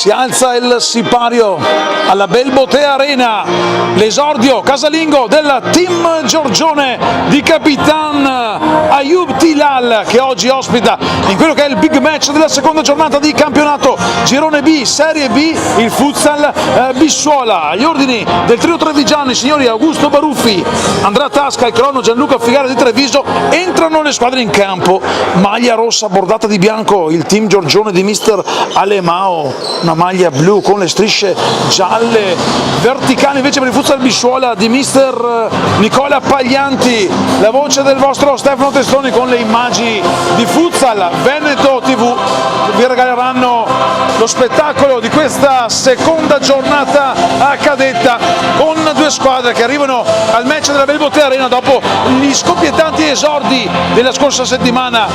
Si alza il sipario alla Belbotea Arena, l'esordio casalingo del team Giorgione di Capitan Ayub Tilal, che oggi ospita in quello che è il big match della seconda giornata di campionato Girone B, Serie B, il futsal Bissuola. Agli ordini del trio trevigiano i signori Augusto Baruffi, Andrea Tasca e Crono Gianluca Figara di Treviso. Entrano le squadre in campo, maglia rossa bordata di bianco, il team Giorgione di mister Alemao, una maglia blu con le strisce gialle, verticali invece per il futsal Bissuola di mister Nicola Paglianti, la voce del vostro Stefano Testoni con le immagini di futsal Veneto TV che vi regaleranno lo spettacolo di questa seconda giornata a cadetta, con due squadre che arrivano al match della Belbotea Arena dopo gli scoppiettanti esordi della scorsa settimana.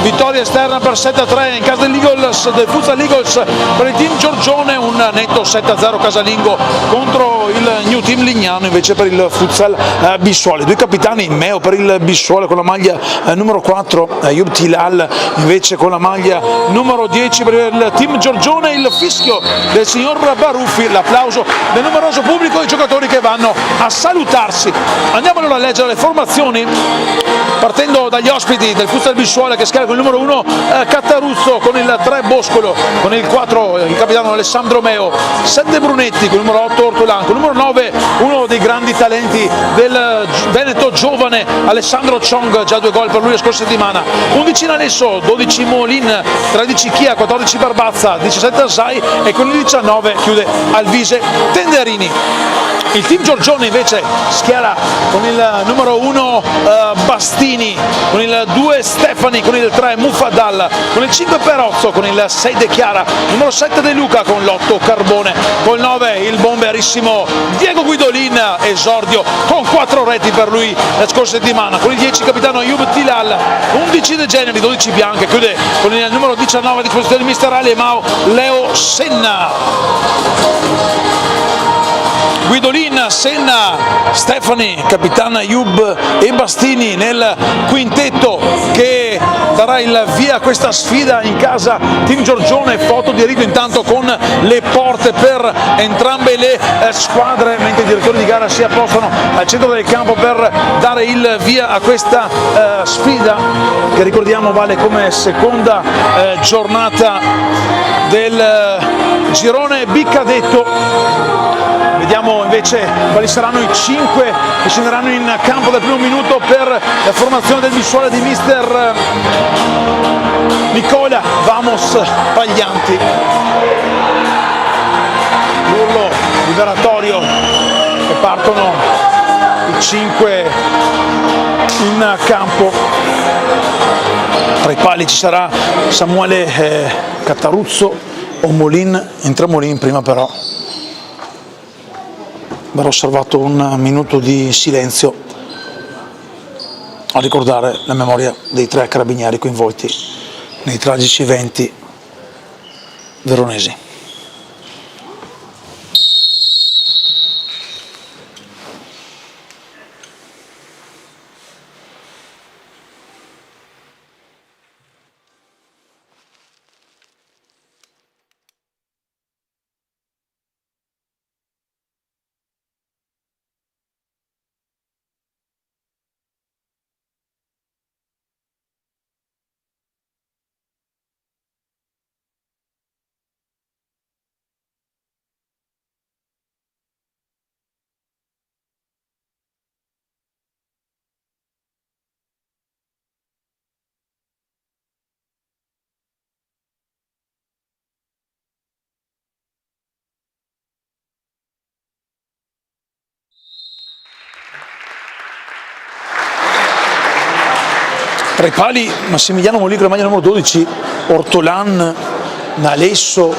Vittoria esterna per 7-3 in casa dell'Eagles, del futsal Eagles per il team Giorgione, un netto 7-0 casalingo contro il new team Lignano invece per il futsal Bissuola. Due capitani, Meo per il Bissuola con la maglia numero 4, Ayub Tilal invece con la maglia numero 10 per il team Giorgione, il fischio del signor Baruffi, l'applauso del numeroso pubblico e i giocatori che vanno a salutarsi. Andiamo allora a leggere le formazioni, partendo dagli ospiti del futsal Bissuola, che schiera con il numero 1 Cattaruzzo, con il 3 Boscolo, con il 4 il capitano Alessandro Meo, 7 Brunetti, con il numero 8 Ortolan, con il numero 9 uno dei grandi talenti del Veneto giovane Alessandro Chong, già 2 gol per lui la scorsa settimana, 11 Nalesso, 12 Molin, 13 Chia, 14 Barbazza, 17 Asai e con il 19 chiude Alvise Tenderini. Il team Giorgione invece schiera con il numero 1 Bastini, con il 2 Stefani, con il 3 Muffadal, con il 5 Perozzo, con il 6 De Chiara, numero 7 De Luca, con l'8 Carbone, con il 9 il bomberissimo Diego Guidolin, esordio con 4 reti per lui la scorsa settimana, con il 10 capitano Ayub Tilal, 11 De Generi, 12 Bianche, chiude con il numero 19 a disposizione di mister Alemao Leo Senna. Guidolin, Senna, Stefani, capitano Ayub e Bastini nel quintetto che darà il via a questa sfida in casa team Giorgione. Foto di rito intanto con le porte per entrambe le squadre, mentre i direttori di gara si appostano al centro del campo per dare il via a questa sfida che, ricordiamo, vale come seconda giornata del girone B cadetto. Vediamo invece quali saranno i 5 che scenderanno in campo dal primo minuto per la formazione del Bissuola di mister Nicola Vamos Paglianti. L'urlo liberatorio e partono i 5 in campo. Tra i pali ci sarà Samuele Cattaruzzo o Molin, entra Molin prima però. Verrà osservato un minuto di silenzio a ricordare la memoria dei 3 carabinieri coinvolti nei tragici eventi veronesi. Tra i pali Massimiliano Moligro, maglia numero 12, Ortolan, Nalesso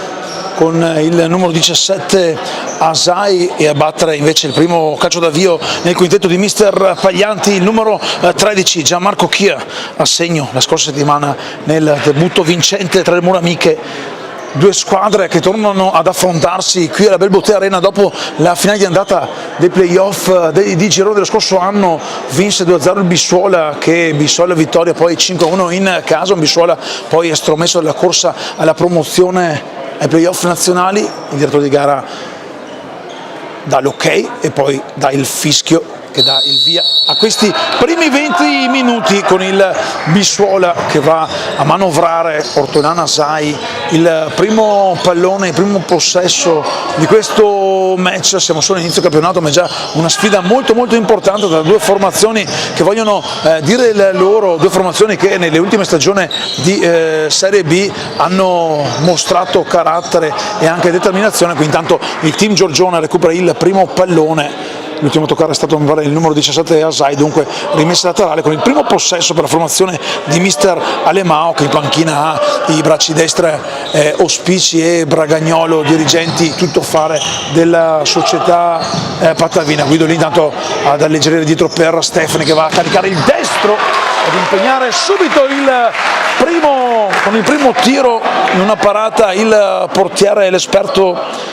con il numero 17 Asai, e a battere invece il primo calcio d'avvio nel quintetto di mister Paglianti il numero 13 Gianmarco Chia, a segno la scorsa settimana nel debutto vincente tra le mura amiche. Due squadre che tornano ad affrontarsi qui alla Belbotea Arena dopo la finale di andata dei playoff di girone dello scorso anno. Vinse 2-0 il Bissuola, che Bissuola vittoria poi 5-1 in casa, un Bissuola poi estromesso dalla corsa alla promozione ai playoff nazionali, il direttore di gara dà l'ok e poi dà il fischio che dà il via a questi primi 20 minuti con il Bissuola che va a manovrare Ortolan Asai, il primo pallone, il primo possesso di questo match. Siamo solo all'inizio campionato, ma è già una sfida molto importante tra due formazioni che vogliono dire il loro, due formazioni che nelle ultime stagioni di Serie B hanno mostrato carattere e anche determinazione. Qui intanto il team Giorgione recupera il primo pallone. L'ultimo a toccare è stato il numero 17 Asai, dunque rimessa laterale con il primo possesso per la formazione di mister Alemao, che in panchina ha i bracci destra Ospici e Bragagnolo, dirigenti tuttofare della società Patavina. Guido lì intanto ad alleggerire dietro per Stefani, che va a caricare il destro ad impegnare subito con il primo tiro in una parata il portiere, l'esperto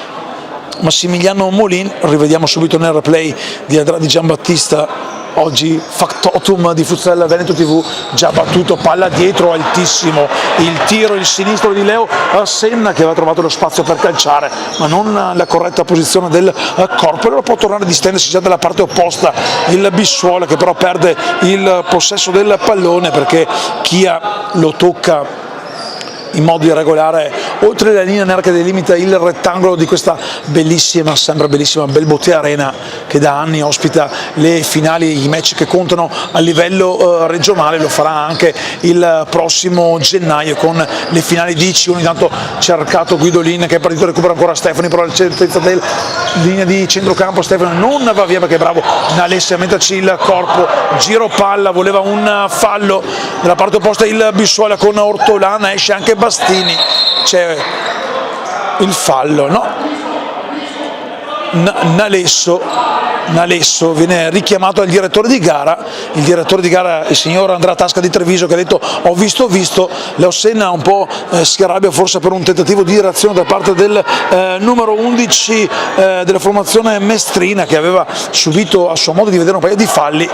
Massimiliano Molin. Rivediamo subito nel replay di Adradi Giambattista, oggi factotum di Futsal Veneto TV, già battuto, palla dietro, altissimo, il tiro, il sinistro di Leo Senna che aveva trovato lo spazio per calciare ma non la corretta posizione del corpo, e allora può tornare a distendersi già dalla parte opposta il Bissuola, che però perde il possesso del pallone perché Chia lo tocca in modo irregolare oltre la linea nera che delimita il rettangolo di questa bellissima, sembra bellissima, Belbotea Arena, che da anni ospita le finali, i match che contano a livello regionale. Lo farà anche il prossimo gennaio con le finali di C1. Intanto cercato Guidolin, che è partito, recupera ancora Stefani, però alla certezza della linea di centrocampo Stefani non va via perché è bravo Nalessi a metterci il corpo, giro palla, voleva un fallo dalla parte opposta il Bissuola con Ortolan, esce anche Bastini, c'è il fallo, no? Nalesso viene richiamato al direttore di gara, il signor Andrea Tasca di Treviso, che ha detto ho visto, Leo Senna un po' si arrabbia forse per un tentativo di reazione da parte del numero 11 della formazione mestrina, che aveva subito a suo modo di vedere un paio di falli.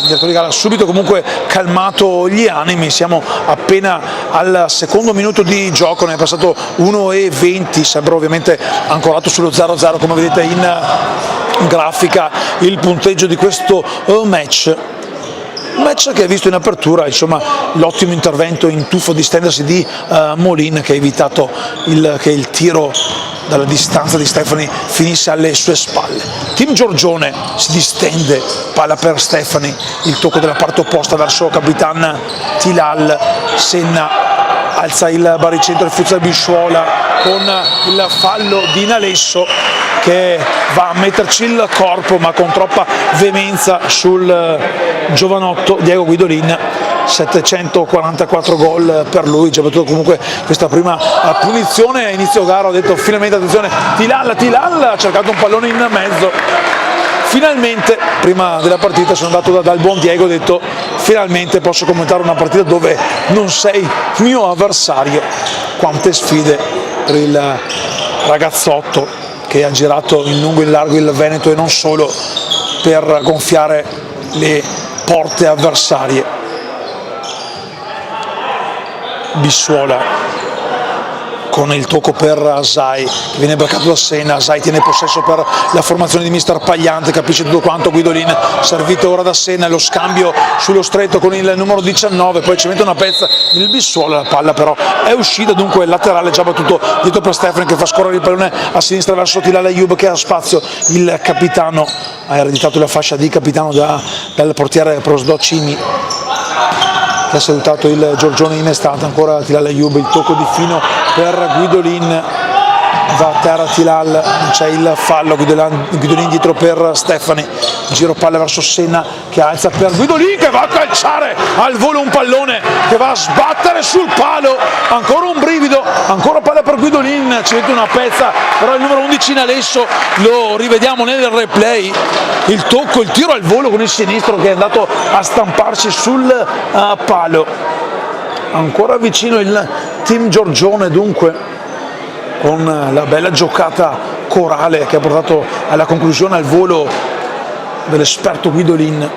Il direttore di gara ha subito comunque calmato gli animi, siamo appena al secondo minuto di gioco, ne è passato 1:20, sembra ovviamente ancorato sullo 0-0 come vedete in grafica il punteggio di questo match. Un match che ha visto in apertura insomma l'ottimo intervento in tuffo di stendersi di Molin, che ha evitato che il tiro dalla distanza di Stefani finisse alle sue spalle. Team Giorgione si distende, palla per Stefani, il tocco della parte opposta verso Capitan Tilal, Senna alza il baricentro del Futsal Bissuola con il fallo di Nalesso, che va a metterci il corpo ma con troppa veemenza sul giovanotto Diego Guidolin. 744 gol per lui, già battuto comunque questa prima punizione. A inizio gara ho detto finalmente attenzione, Tilal ha cercato un pallone in mezzo, finalmente prima della partita sono andato dal buon Diego, ho detto finalmente posso commentare una partita dove non sei mio avversario. Quante sfide per il ragazzotto che ha girato in lungo e in largo il Veneto e non solo per gonfiare le porte avversarie. Bissuola con il tocco per Asai, che viene braccato da Senna. Asai tiene possesso per la formazione di mister Pagliante, capisce tutto quanto Guidolin, servito ora da Senna, lo scambio sullo stretto con il numero 19, poi ci mette una pezza il Bissuola, la palla però è uscita, dunque laterale già battuto dietro per Stefani, che fa scorrere il pallone a sinistra verso Tilal Ayub, che ha spazio. Il capitano ha ereditato la fascia di capitano dal portiere Prosdocini, che ha salutato il Giorgione in estate. Ancora Tilal Ayub, il tocco di fino per Guidolin, va a terra Tilal, non c'è il fallo, Guidolin dietro per Stefani, giro palla verso Senna che alza per Guidolin, che va a calciare al volo un pallone che va a sbattere sul palo, ancora un brivido, ancora palla per Guidolin, ci mette una pezza, però il numero 11 Nalesso, lo rivediamo nel replay, il tocco, il tiro al volo con il sinistro che è andato a stamparsi sul palo. Ancora vicino il team Giorgione dunque, con la bella giocata corale che ha portato alla conclusione al volo dell'esperto Guidolin.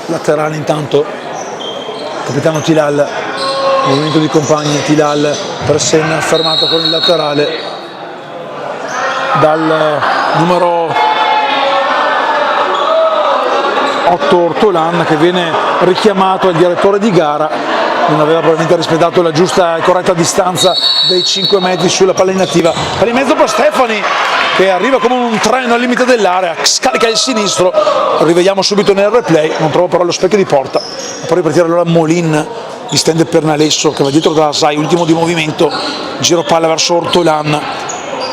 Laterale intanto capitano Tilal, movimento di compagni, Tilal per Senna, fermato con il laterale, dal numero 8 Ortolan, che viene richiamato al direttore di gara. Non aveva probabilmente rispettato la giusta e corretta distanza dei 5 metri sulla palla inattiva. Per in mezzo per Stefani, che arriva come un treno al limite dell'area, scarica il sinistro, rivediamo subito nel replay, non trovo però lo specchio di porta. Poi ripartire allora Molin, distende per Nalesso che va dietro da Asai, ultimo di movimento, giro palla verso Ortolan.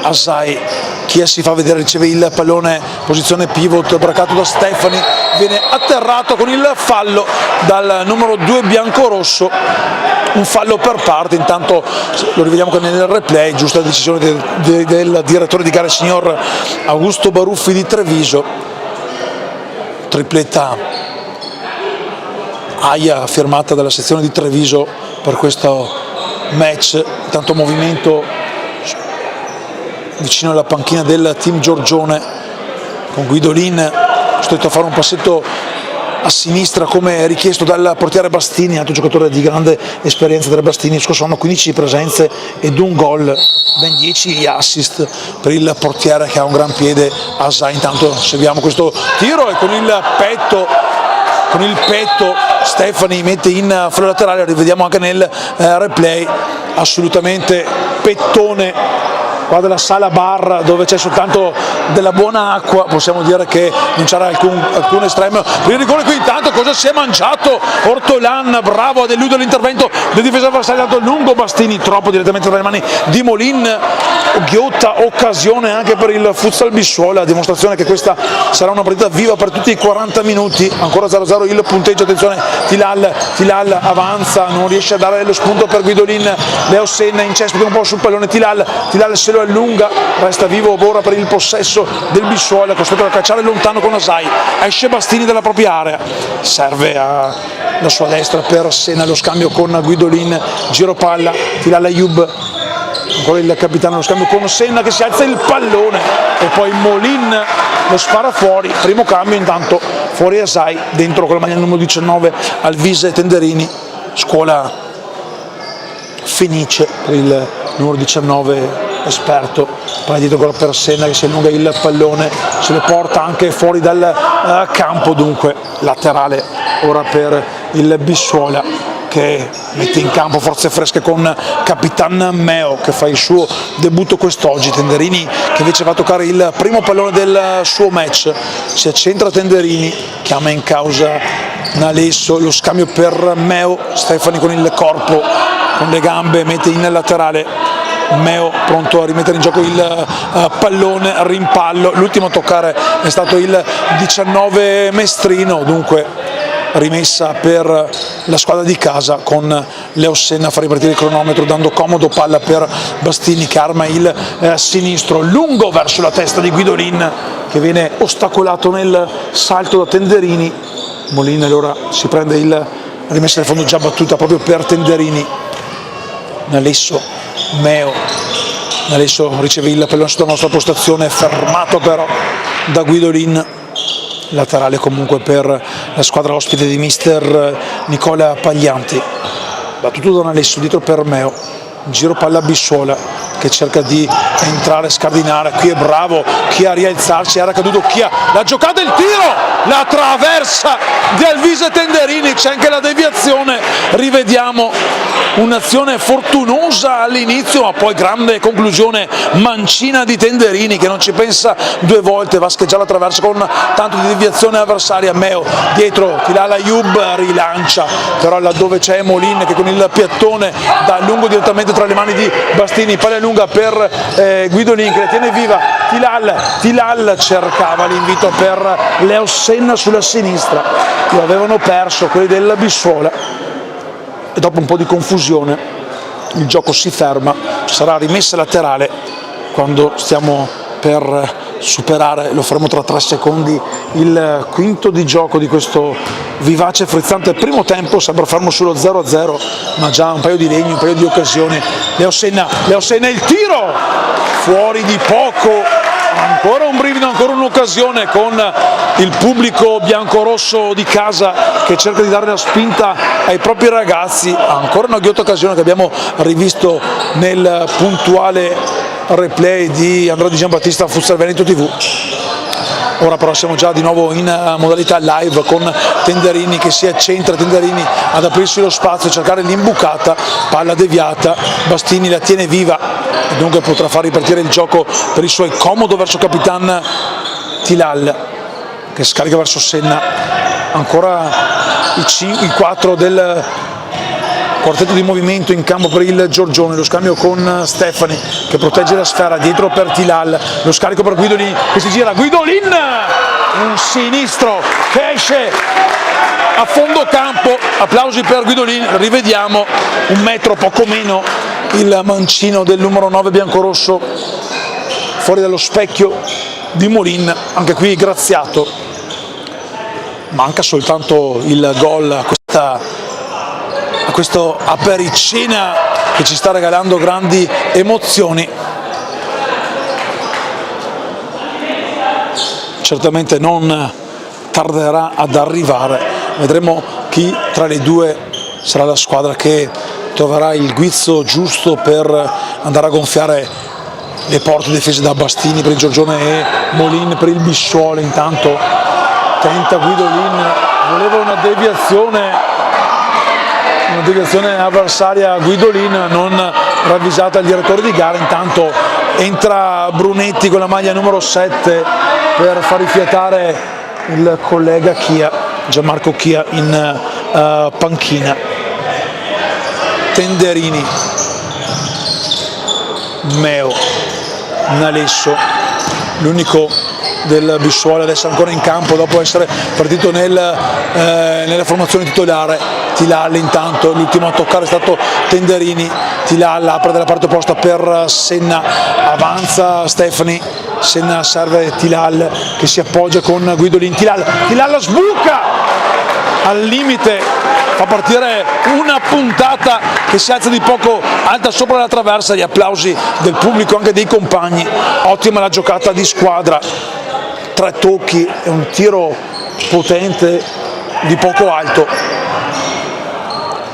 Asai, Chia si fa vedere, riceve il pallone, posizione pivot, bracato da Stefani, viene atterrato con il fallo dal numero 2 biancorosso, un fallo per parte. Intanto lo rivediamo che nel replay, giusta decisione del direttore di gara, il signor Augusto Baruffi di Treviso. Tripletta AIA firmata dalla sezione di Treviso per questo match. Intanto movimento vicino alla panchina del team Giorgione, con Guidolin costretto a fare un passetto a sinistra come richiesto dal portiere Bastini, altro giocatore di grande esperienza del Bastini. Scorso anno 15 presenze ed un gol, ben 10 assist per il portiere che ha un gran piede. Asai intanto seguiamo questo tiro e con il petto Stefani mette in fallo laterale, rivediamo anche nel replay, assolutamente pettone qua della sala bar, dove c'è soltanto della buona acqua, possiamo dire che non c'era alcun estremo. Per il rigore qui intanto cosa si è mangiato Ortolan, bravo ad eludere l'intervento del difesa avversario, dato lungo Bastini, troppo direttamente tra le mani di Molin. Ghiotta occasione anche per il Futsal Bissuola, dimostrazione che questa sarà una partita viva per tutti i 40 minuti. Ancora 0-0 il punteggio, attenzione Tilal avanza, non riesce a dare lo spunto per Guidolin, Leo Senna incespica un po' sul pallone, Tilal se lo allunga, resta vivo ora per il possesso del Bissuola, costretto a cacciare lontano con Asai. Esce Bastini dalla propria area, serve alla sua destra per Senna, lo scambio con Guidolin, giro palla, Tilal Ayub, ancora il capitano, lo scambio con Senna che si alza il pallone e poi Molin lo spara fuori. Primo cambio intanto, fuori Asai, dentro con la maglia numero 19 Alvise Tenderini, scuola Fenice per il numero 19 esperto. Poi dietro ancora per Senna che si allunga il pallone, se lo porta anche fuori dal campo, dunque laterale ora per il Bissuola, che mette in campo forze fresche con Capitan Meo che fa il suo debutto quest'oggi. Tenderini che invece va a toccare il primo pallone del suo match, si accentra Tenderini, chiama in causa Nalesso, lo scambio per Meo, Stefani con il corpo, con le gambe mette in laterale, Meo pronto a rimettere in gioco il pallone, rimpallo, l'ultimo a toccare è stato il 19 Mestrino, dunque rimessa per la squadra di casa con Leo Senna a far ripartire il cronometro, dando comodo palla per Bastini che arma il sinistro lungo verso la testa di Guidolin, che viene ostacolato nel salto da Tenderini. Molin allora si prende il rimessa del fondo già battuta proprio per Tenderini. Nalesso, Meo, Nalesso riceve il pallone sulla nostra postazione, fermato però da Guidolin. Laterale comunque per la squadra ospite di mister Nicola Paglianti, battuto da Nalesso, dietro per Meo, giro palla Bissuola che cerca di entrare, scardinare, qui è bravo Chia a rialzarsi, era caduto Chia, la giocata, il tiro, la traversa di Alvise Tenderini, c'è anche la deviazione, rivediamo un'azione fortunosa all'inizio ma poi grande conclusione mancina di Tenderini che non ci pensa due volte, va a scheggiare la traversa con tanto di deviazione avversaria. Meo dietro, Tilal Ayub rilancia, però laddove c'è Molin che con il piattone dà lungo direttamente tra le mani di Bastini, palla lunga per Guidolin che la tiene viva, Tilal cercava l'invito per Leo Senna sulla sinistra, lo avevano perso quelli del Bissuola e dopo un po' di confusione il gioco si ferma, sarà rimessa laterale quando stiamo per superare, lo faremo tra 3 secondi, il quinto di gioco di questo vivace e frizzante primo tempo. Sembra fermo sullo 0-0 ma già un paio di legni, un paio di occasioni. Leo Senna il tiro fuori di poco, ancora un brivido, ancora un'occasione con il pubblico biancorosso di casa che cerca di dare la spinta ai propri ragazzi. Ancora una ghiotta occasione che abbiamo rivisto nel puntuale replay di Andrea Di Giambattista Futsal Veneto TV. Ora però siamo già di nuovo in modalità live con Tenderini che si accentra, Tenderini ad aprirsi lo spazio, cercare l'imbucata, palla deviata, Bastini la tiene viva e dunque potrà far ripartire il gioco per i suoi, comodo verso Capitan Tilal che scarica verso Senna, ancora i 4 del quartetto di movimento in campo per il Giorgione, lo scambio con Stefani che protegge la sfera, dietro per Tilal, lo scarico per Guidolin che si gira, Guidolin, un sinistro che esce a fondo campo, applausi per Guidolin, rivediamo un metro poco meno il mancino del numero 9 biancorosso fuori dallo specchio di Molin, anche qui graziato, manca soltanto il gol a questo apericena che ci sta regalando grandi emozioni. Certamente non tarderà ad arrivare, vedremo chi tra le due sarà la squadra che troverà il guizzo giusto per andare a gonfiare le porte difese da Bastini per il Giorgione e Molin per il Bissuolo. Intanto tenta Guidolin, voleva una deviazione avversaria, Guidolin non ravvisata il direttore di gara. Intanto entra Brunetti con la maglia numero 7 per far rifiatare il collega Chia, Gianmarco Chia in panchina. Tenderini, Meo, Nalesso, l'unico del Bissuolo adesso ancora in campo dopo essere partito nella formazione titolare. Tilal intanto, l'ultimo a toccare è stato Tenderini, Tilal apre dalla parte opposta per Senna, avanza Stefani, Senna serve Tilal che si appoggia con Guidolin, Tilal sbuca al limite, fa partire una puntata che si alza di poco alta sopra la traversa, gli applausi del pubblico, anche dei compagni. Ottima la giocata di squadra, 3 tocchi e un tiro potente di poco alto.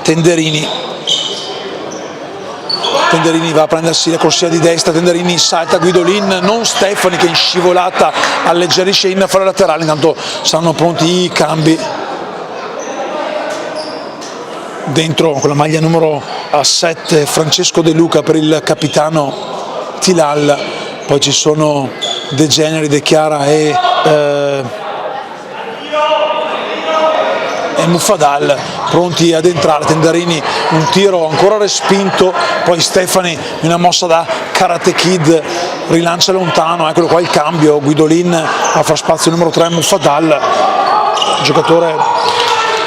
Tenderini va a prendersi la corsia di destra, Tenderini salta Guidolin, non Stefani che in scivolata alleggerisce in fare laterale. Intanto saranno pronti i cambi. Dentro con la maglia numero 7 Francesco De Luca per il capitano Tilal, poi ci sono De Generi, De Chiara e Muffadal pronti ad entrare. Tenderini un tiro ancora respinto, poi Stefani in una mossa da Karate Kid rilancia lontano, eccolo qua il cambio, Guidolin a far spazio numero 3 Muffadal, giocatore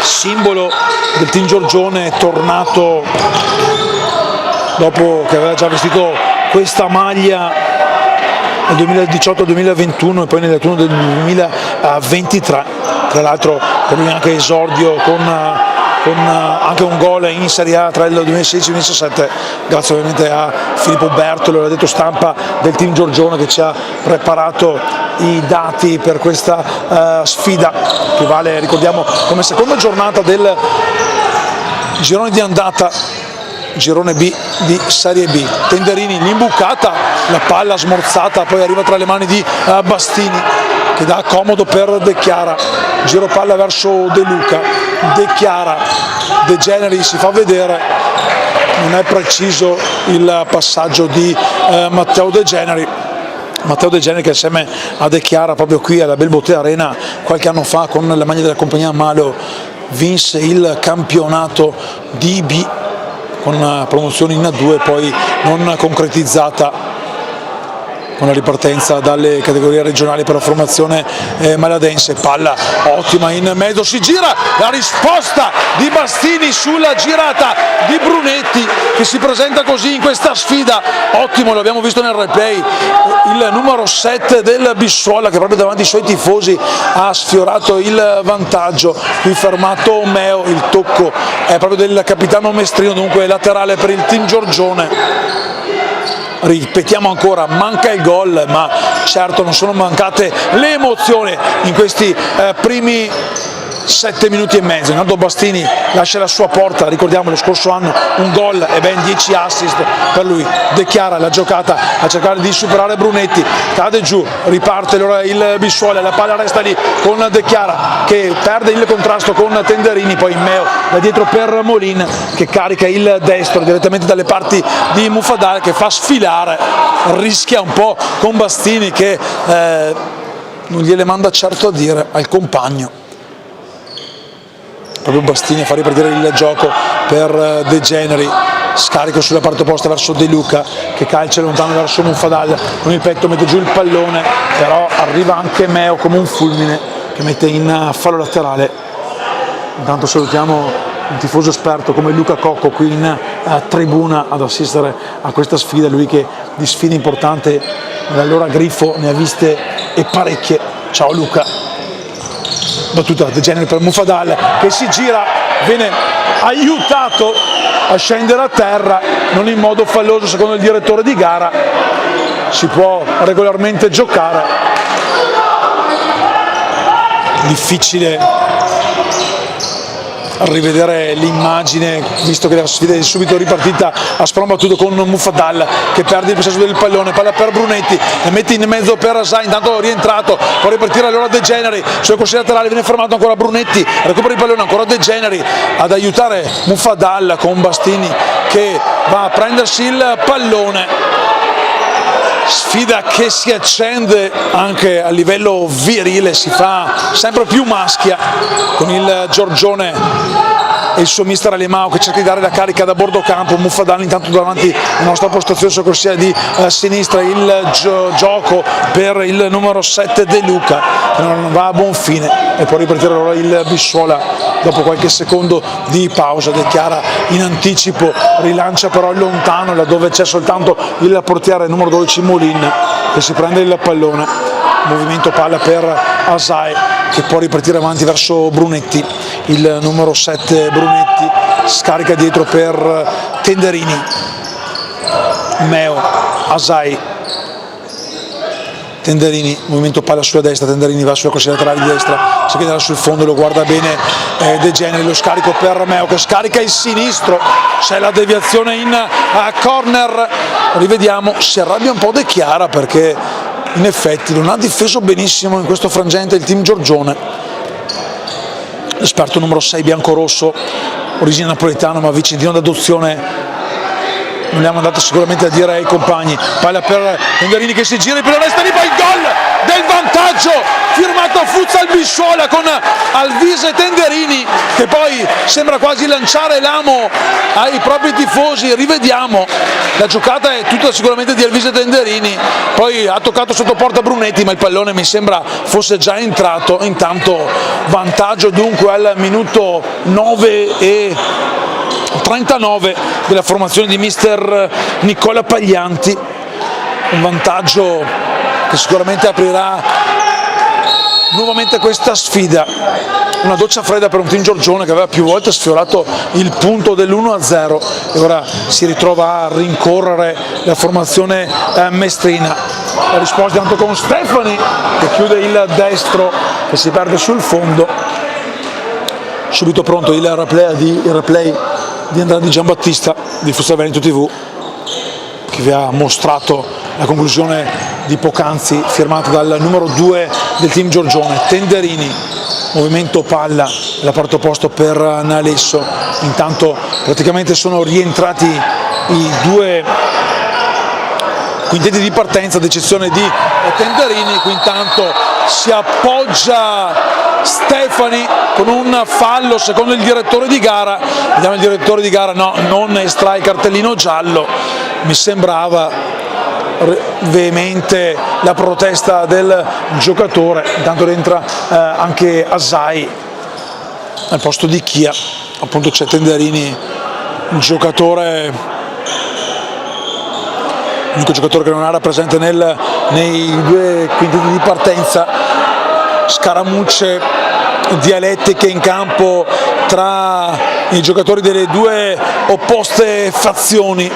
simbolo del team Giorgione, tornato dopo che aveva già vestito questa maglia nel 2018-2021 e poi nell'autunno del 2023. Tra l'altro per lui anche esordio con anche un gol in Serie A tra il 2016 e il 2017, grazie ovviamente a Filippo Bertolo, l'ha detto stampa del team Giorgione, che ci ha preparato i dati per questa sfida che vale, ricordiamo, come seconda giornata del girone di andata, girone B di Serie B. Tenderini, l'imbucata, la palla smorzata, poi arriva tra le mani di Bastini che dà comodo per De Chiara, giro palla verso De Luca, De Chiara, De Generi si fa vedere, non è preciso il passaggio di Matteo De Generi. Matteo De Generi che assieme a De Chiara proprio qui alla Belbotea Arena qualche anno fa con la maglia della compagnia Malo vinse il campionato di B con promozione in A2 poi non concretizzata con la ripartenza dalle categorie regionali per la formazione maladense. Palla ottima in mezzo, si gira, la risposta di Bastini sulla girata di Brunetti che si presenta così in questa sfida. Ottimo, l'abbiamo visto nel replay, il numero 7 del Bissuola che proprio davanti ai suoi tifosi ha sfiorato il vantaggio, qui fermato Meo, il tocco è proprio del capitano Mestrino, dunque laterale per il team Giorgione. Ripetiamo ancora, manca il gol, ma certo non sono mancate le emozioni in questi primi 7 minuti e mezzo. Intanto Bastini lascia la sua porta, ricordiamo lo scorso anno un gol e ben 10 assist per lui. De Chiara la giocata a cercare di superare Brunetti, cade giù, riparte allora il Bissuola, la palla resta lì con De Chiara che perde il contrasto con Tenderini, poi Meo da dietro per Molin che carica il destro direttamente dalle parti di Muffadal, che fa sfilare, rischia un po' con Bastini che non gliele manda certo a dire al compagno. Proprio Bastini a far ripartire il gioco per De Generi, scarico sulla parte opposta verso De Luca che calcia lontano verso Muffadal, con il petto mette giù il pallone, però arriva anche Meo come un fulmine che mette in fallo laterale. Intanto salutiamo un tifoso esperto come Luca Cocco qui in tribuna ad assistere a questa sfida, lui che di sfide importanti nell'allora Grifo ne ha viste e parecchie. Ciao Luca. Battuta De Generi per Muffadal che si gira, viene aiutato a scendere a terra, non in modo falloso secondo il direttore di gara, si può regolarmente giocare. Difficile rivedere l'immagine visto che la sfida è subito ripartita a sprombattuto con Muffadal che perde il possesso del pallone, palla per Brunetti, la mette in mezzo per Asai, intanto rientrato, può ripartire allora De Generi sulle corsie laterali, viene fermato ancora Brunetti, recupera il pallone, ancora De Generi ad aiutare Muffadal con Bastini che va a prendersi il pallone. Sfida che si accende anche a livello virile, si fa sempre più maschia con il Giorgione e il suo mister Alemao che cerca di dare la carica da bordo campo. Muffadal intanto davanti alla nostra postazione sulla corsia di sinistra, il gioco per il numero 7 De Luca che non va a buon fine e può ripartire allora il Bissuola dopo qualche secondo di pausa. De Chiara in anticipo rilancia però lontano laddove c'è soltanto il portiere numero 12 Molin che si prende il pallone, movimento palla per Asai che può ripartire avanti verso Brunetti, il numero 7 Brunetti scarica dietro per Tenderini, Meo, Asai, Tenderini, movimento palla sulla destra, Tenderini va sulla corsia laterale di destra, si chiede sul fondo, lo guarda bene De Generi, lo scarico per Meo che scarica il sinistro, c'è la deviazione in corner, rivediamo, si arrabbia un po' De Chiara perché in effetti non ha difeso benissimo in questo frangente il team Giorgione. L'esperto numero 6 biancorosso, origine napoletana ma vicentino d'adozione, non le ha mandato sicuramente a dire ai compagni, palla per Tenderini che si gira, il pallone resta lì, poi il gol del vantaggio firmato Futsal Bissuola con Alvise Tenderini che poi sembra quasi lanciare l'amo ai propri tifosi. Rivediamo, la giocata è tutta sicuramente di Alvise Tenderini, poi ha toccato sotto porta Brunetti ma il pallone mi sembra fosse già entrato. Intanto vantaggio dunque al minuto 9 e 39 della formazione di mister Nicola Paglianti, un vantaggio che sicuramente aprirà nuovamente questa sfida. Una doccia fredda per un team Giorgione che aveva più volte sfiorato il punto dell'1-0 e ora si ritrova a rincorrere la formazione mestrina. La risposta tanto con Stefani che chiude il destro che si perde sul fondo. Subito pronto il replay di Andrade Giambattista di Futsal Veneto TV che vi ha mostrato la conclusione di poc'anzi firmata dal numero 2 del team Giorgione, Tenderini, movimento palla alla parte opposta per Nalesso. Intanto praticamente sono rientrati i due quintetti di partenza ad eccezione di Tenderini, qui intanto si appoggia Stefani con un fallo secondo il direttore di gara. Vediamo il direttore di gara, no, non estrae il cartellino giallo, mi sembrava veemente la protesta del giocatore. Intanto rientra anche Asai al posto di Chia, appunto c'è Tenderini, il giocatore, l'unico giocatore che non era presente nei due quintetti di partenza. Scaramucce dialettiche in campo tra i giocatori delle due opposte fazioni.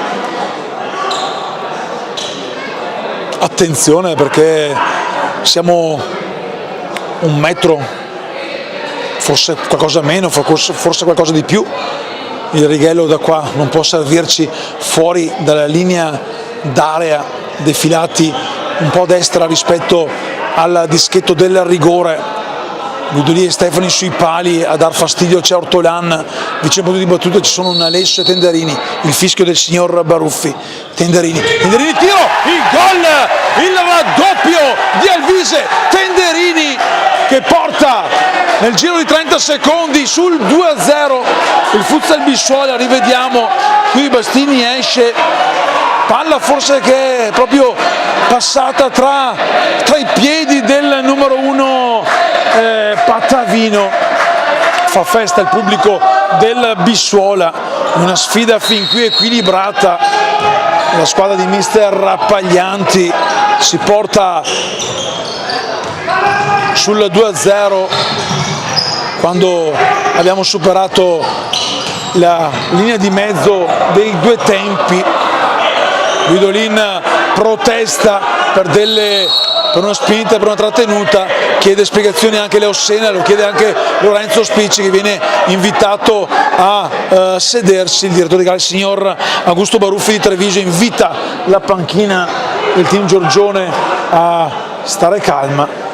Attenzione perché siamo un metro forse qualcosa meno, forse qualcosa di più. Il righello da qua non può servirci fuori dalla linea d'area, defilati un po' a destra rispetto al dischetto del rigore. Guidolin e Stefani sui pali a dar fastidio, c'è Ortolan, vicino al punto di battuta ci sono un Alessio e Tenderini, il fischio del signor Baruffi. Tenderini, tiro, il gol, il raddoppio di Alvise, Tenderini che porta nel giro di 30 secondi sul 2-0 il Futsal Bissuola. Rivediamo, qui Bastini esce, palla forse che è proprio passata tra i piedi del numero 1 Patavino. Fa festa il pubblico del Bissuola, una sfida fin qui equilibrata. La squadra di mister Rappaglianti si porta sul 2-0 quando abbiamo superato la linea di mezzo dei due tempi. Guidolin protesta per una spinta, per una trattenuta, chiede spiegazioni anche Leo Senna, lo chiede anche Lorenzo Spicci, che viene invitato a sedersi. Il direttore di gara, il signor Augusto Baruffi di Treviso, invita la panchina del team Giorgione a stare calma.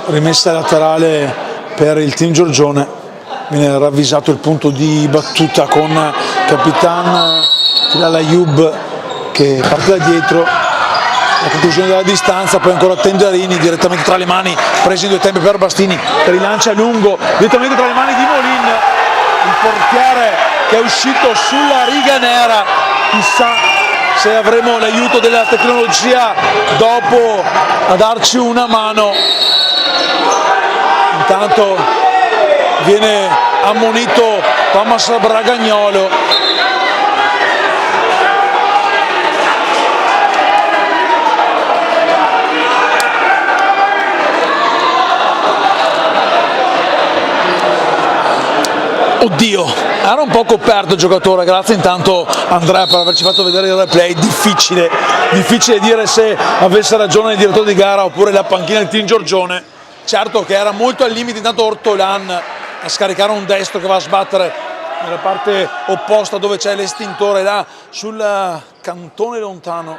Rimessa laterale per il team Giorgione, viene ravvisato il punto di battuta con Capitan Tilal Ayub che parte da dietro, la conclusione della distanza, poi ancora Tenderini direttamente tra le mani, presi in due tempi per Bastini, che rilancia lungo direttamente tra le mani di Molin, il portiere che è uscito sulla riga nera. Chissà se avremo l'aiuto della tecnologia dopo a darci una mano. Intanto viene ammonito Thomas Bragagnolo. Oddio, era un po' coperto il giocatore, grazie intanto Andrea per averci fatto vedere il replay. Difficile dire se avesse ragione il direttore di gara oppure la panchina del team Giorgione. Certo che era molto al limite intanto Ortolan a scaricare un destro che va a sbattere nella parte opposta dove c'è l'estintore, là sul cantone lontano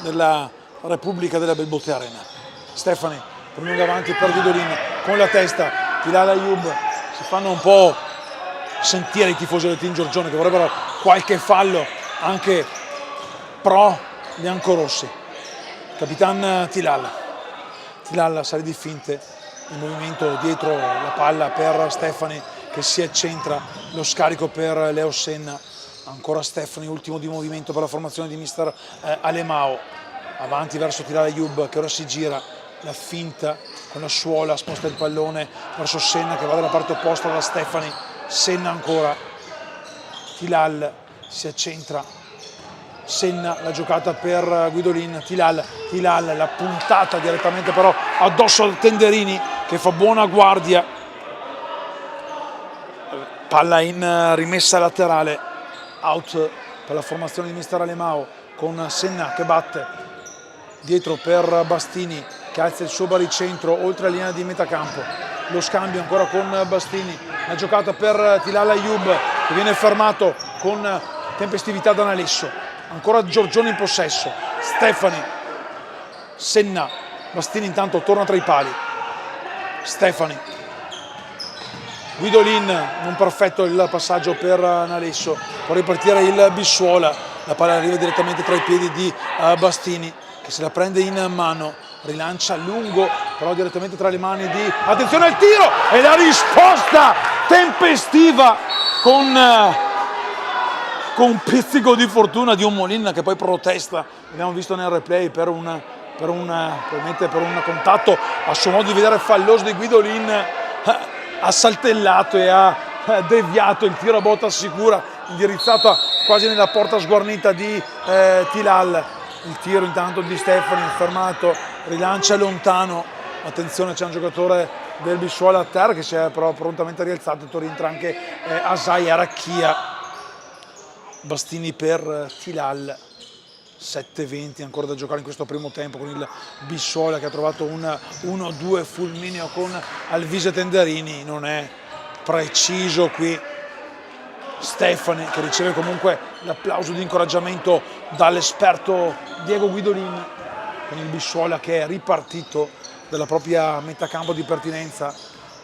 della Repubblica della Belbotea Arena. Stefani prolunga avanti per Guidolin con la testa, Tilal Ayub, si fanno un po' sentire i tifosi del team Giorgione che vorrebbero qualche fallo anche pro biancorossi. Capitan Tilal serie di finte, il movimento dietro la palla per Stefani che si accentra, lo scarico per Leo Senna, ancora Stefani, ultimo di movimento per la formazione di mister Alemao, avanti verso Tilal Ayub che ora si gira, la finta con la suola, sposta il pallone verso Senna che va dalla parte opposta da Stefani, Senna ancora, Tilal si accentra, Senna la giocata per Guidolin, Tilal, la puntata direttamente però addosso al Tenderini che fa buona guardia, palla in rimessa laterale, out per la formazione di mister Alemao con Senna che batte dietro per Bastini che alza il suo baricentro oltre la linea di metacampo, lo scambio ancora con Bastini, la giocata per Tilal Ayub che viene fermato con tempestività da Nalesso. Ancora Giorgione in possesso, Stefani, Senna, Bastini intanto torna tra i pali, Stefani, Guidolin, non perfetto il passaggio per Nalesso, può ripartire il Bissuola, la palla arriva direttamente tra i piedi di Bastini che se la prende in mano, rilancia lungo però direttamente tra le mani di, attenzione al tiro e la risposta tempestiva con un pizzico di fortuna di un Molin che poi protesta, abbiamo visto nel replay per un contatto a suo modo di vedere falloso di Guidolin, ha saltellato e ha deviato il tiro a botta sicura indirizzata quasi nella porta sguarnita di Tilal. Il tiro intanto di Stefani fermato, rilancia lontano, attenzione c'è un giocatore del Bissuola a terra che si è però prontamente rialzato, rientra anche Asai Aracchia. Bastini per Tilal. 7:20 ancora da giocare in questo primo tempo, con il Bissuola che ha trovato un 1-2 fulmineo con Alvise Tendarini. Non è preciso qui Stefani, che riceve comunque l'applauso di incoraggiamento dall'esperto Diego Guidolin, con il Bissuola che è ripartito dalla propria metà campo di pertinenza,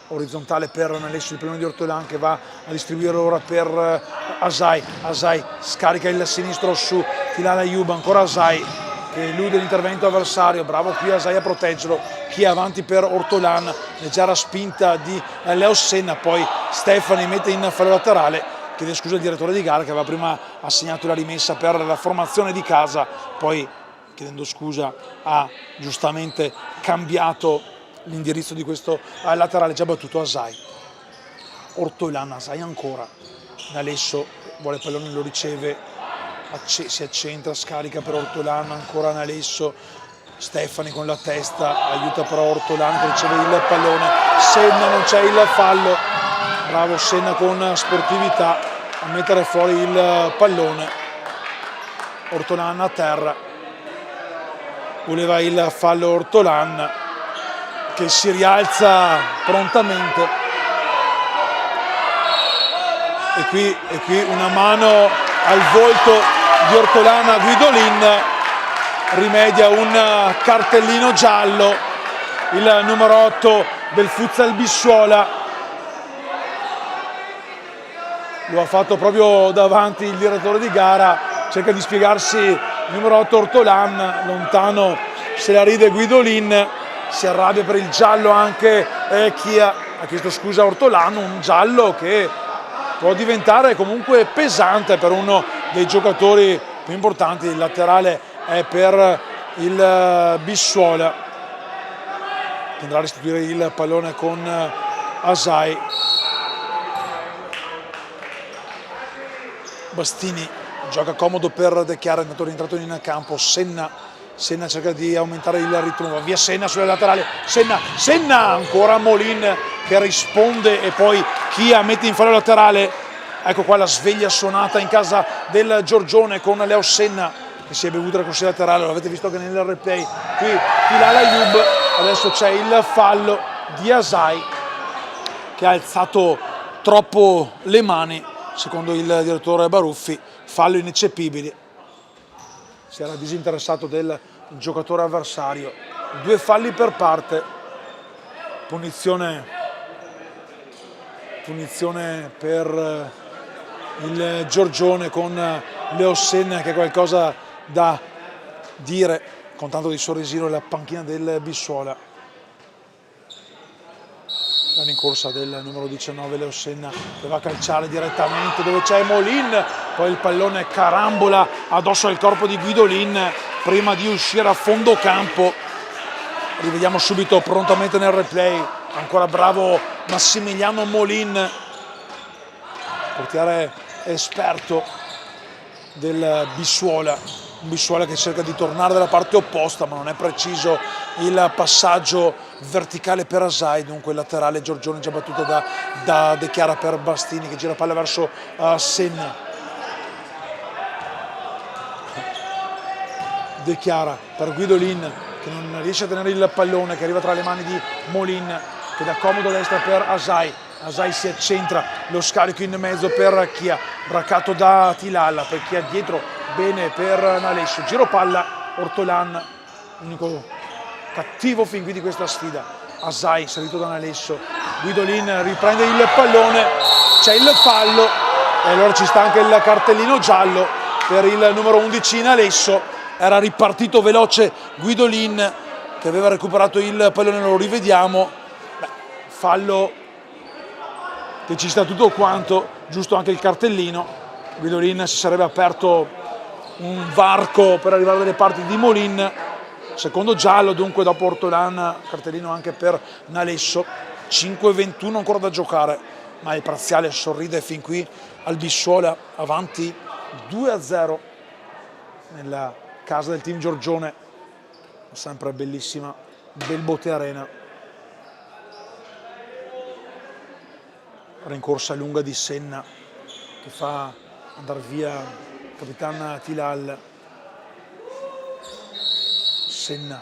orizzontale per Nalessi, il primo di Ortolan, che va a distribuire ora per Asai. Asai scarica il sinistro su Tilal Ayub, ancora Asai che elude l'intervento avversario, bravo qui Asai a proteggerlo, chi è avanti per Ortolan, leggera spinta di Leo Senna, poi Stefani mette in fallo laterale, chiede scusa al direttore di gara che aveva prima assegnato la rimessa per la formazione di casa, poi chiedendo scusa ha giustamente cambiato l'indirizzo di questo laterale, già battuto Asai. Ortolan, Asai ancora, Nalesso vuole il pallone, lo riceve, si accentra, scarica per Ortolan, ancora Nalesso, Stefani con la testa, aiuta però Ortolan che riceve il pallone, Senna, non c'è il fallo, bravo Senna con sportività a mettere fuori il pallone. Ortolan a terra, voleva il fallo Ortolan che si rialza prontamente, e qui una mano al volto di Ortolan a Guidolin, rimedia un cartellino giallo il numero 8 del Futsal Bissuola, lo ha fatto proprio davanti il direttore di gara, cerca di spiegarsi il numero 8 Ortolan, lontano se la ride Guidolin, si arrabbia per il giallo anche chi ha chiesto scusa a Ortolan, un giallo che può diventare comunque pesante per uno dei giocatori più importanti. Il laterale è per il Bissuola, che andrà a restituire il pallone con Asai. Bastini gioca comodo per De Chiara, è rientrato in campo. Senna cerca di aumentare il ritmo, via Senna sulle laterali, Senna ancora Molin che risponde, e poi Chia mette in fallo laterale. Ecco qua la sveglia suonata in casa del Giorgione con Leo Senna che si è bevuto la corsia laterale, l'avete visto anche nel replay. Qui Tilal Ayub, adesso c'è il fallo di Asai che ha alzato troppo le mani, secondo il direttore Baruffi, fallo ineccepibile. Si era disinteressato del giocatore avversario. 2 falli per parte, punizione per il Giorgione con Leo Senna che ha qualcosa da dire, con tanto di sorrisino nella panchina del Bissuola. La rincorsa del numero 19 Leo Senna che va a calciare direttamente dove c'è Molin, poi il pallone carambola addosso al corpo di Guidolin prima di uscire a fondo campo. Rivediamo subito prontamente nel replay, ancora bravo Massimiliano Molin, portiere esperto del Bissuola, un Bissuola che cerca di tornare dalla parte opposta ma non è preciso il passaggio verticale per Asai, dunque il laterale Giorgione già battuto da De Chiara per Bastini che gira palla verso Senna. De Chiara per Guidolin che non riesce a tenere il pallone, che arriva tra le mani di Molin che dà comodo a destra per Asai. Asai si accentra, lo scarico in mezzo per Chia, braccato da Tilal, per Chia dietro, bene per Nalescio, giro palla Ortolan, unico cattivo fin qui di questa sfida. Asai salito da Nalescio, Guidolin riprende il pallone, c'è il fallo e allora ci sta anche il cartellino giallo per il numero 11 Nalescio. Era ripartito veloce Guidolin che aveva recuperato il pallone, lo rivediamo. Fallo che ci sta tutto quanto, giusto anche il cartellino. Guidolin si sarebbe aperto un varco per arrivare dalle parti di Molin, secondo giallo dunque dopo Ortolan, cartellino anche per Nalesso. 5:21 ancora da giocare, ma il parziale sorride fin qui al Bissuola, avanti 2-0 nella casa del team Giorgione, sempre bellissima Belbote Arena. Rincorsa lunga di Senna che fa andare via il capitano Tilal. Senna,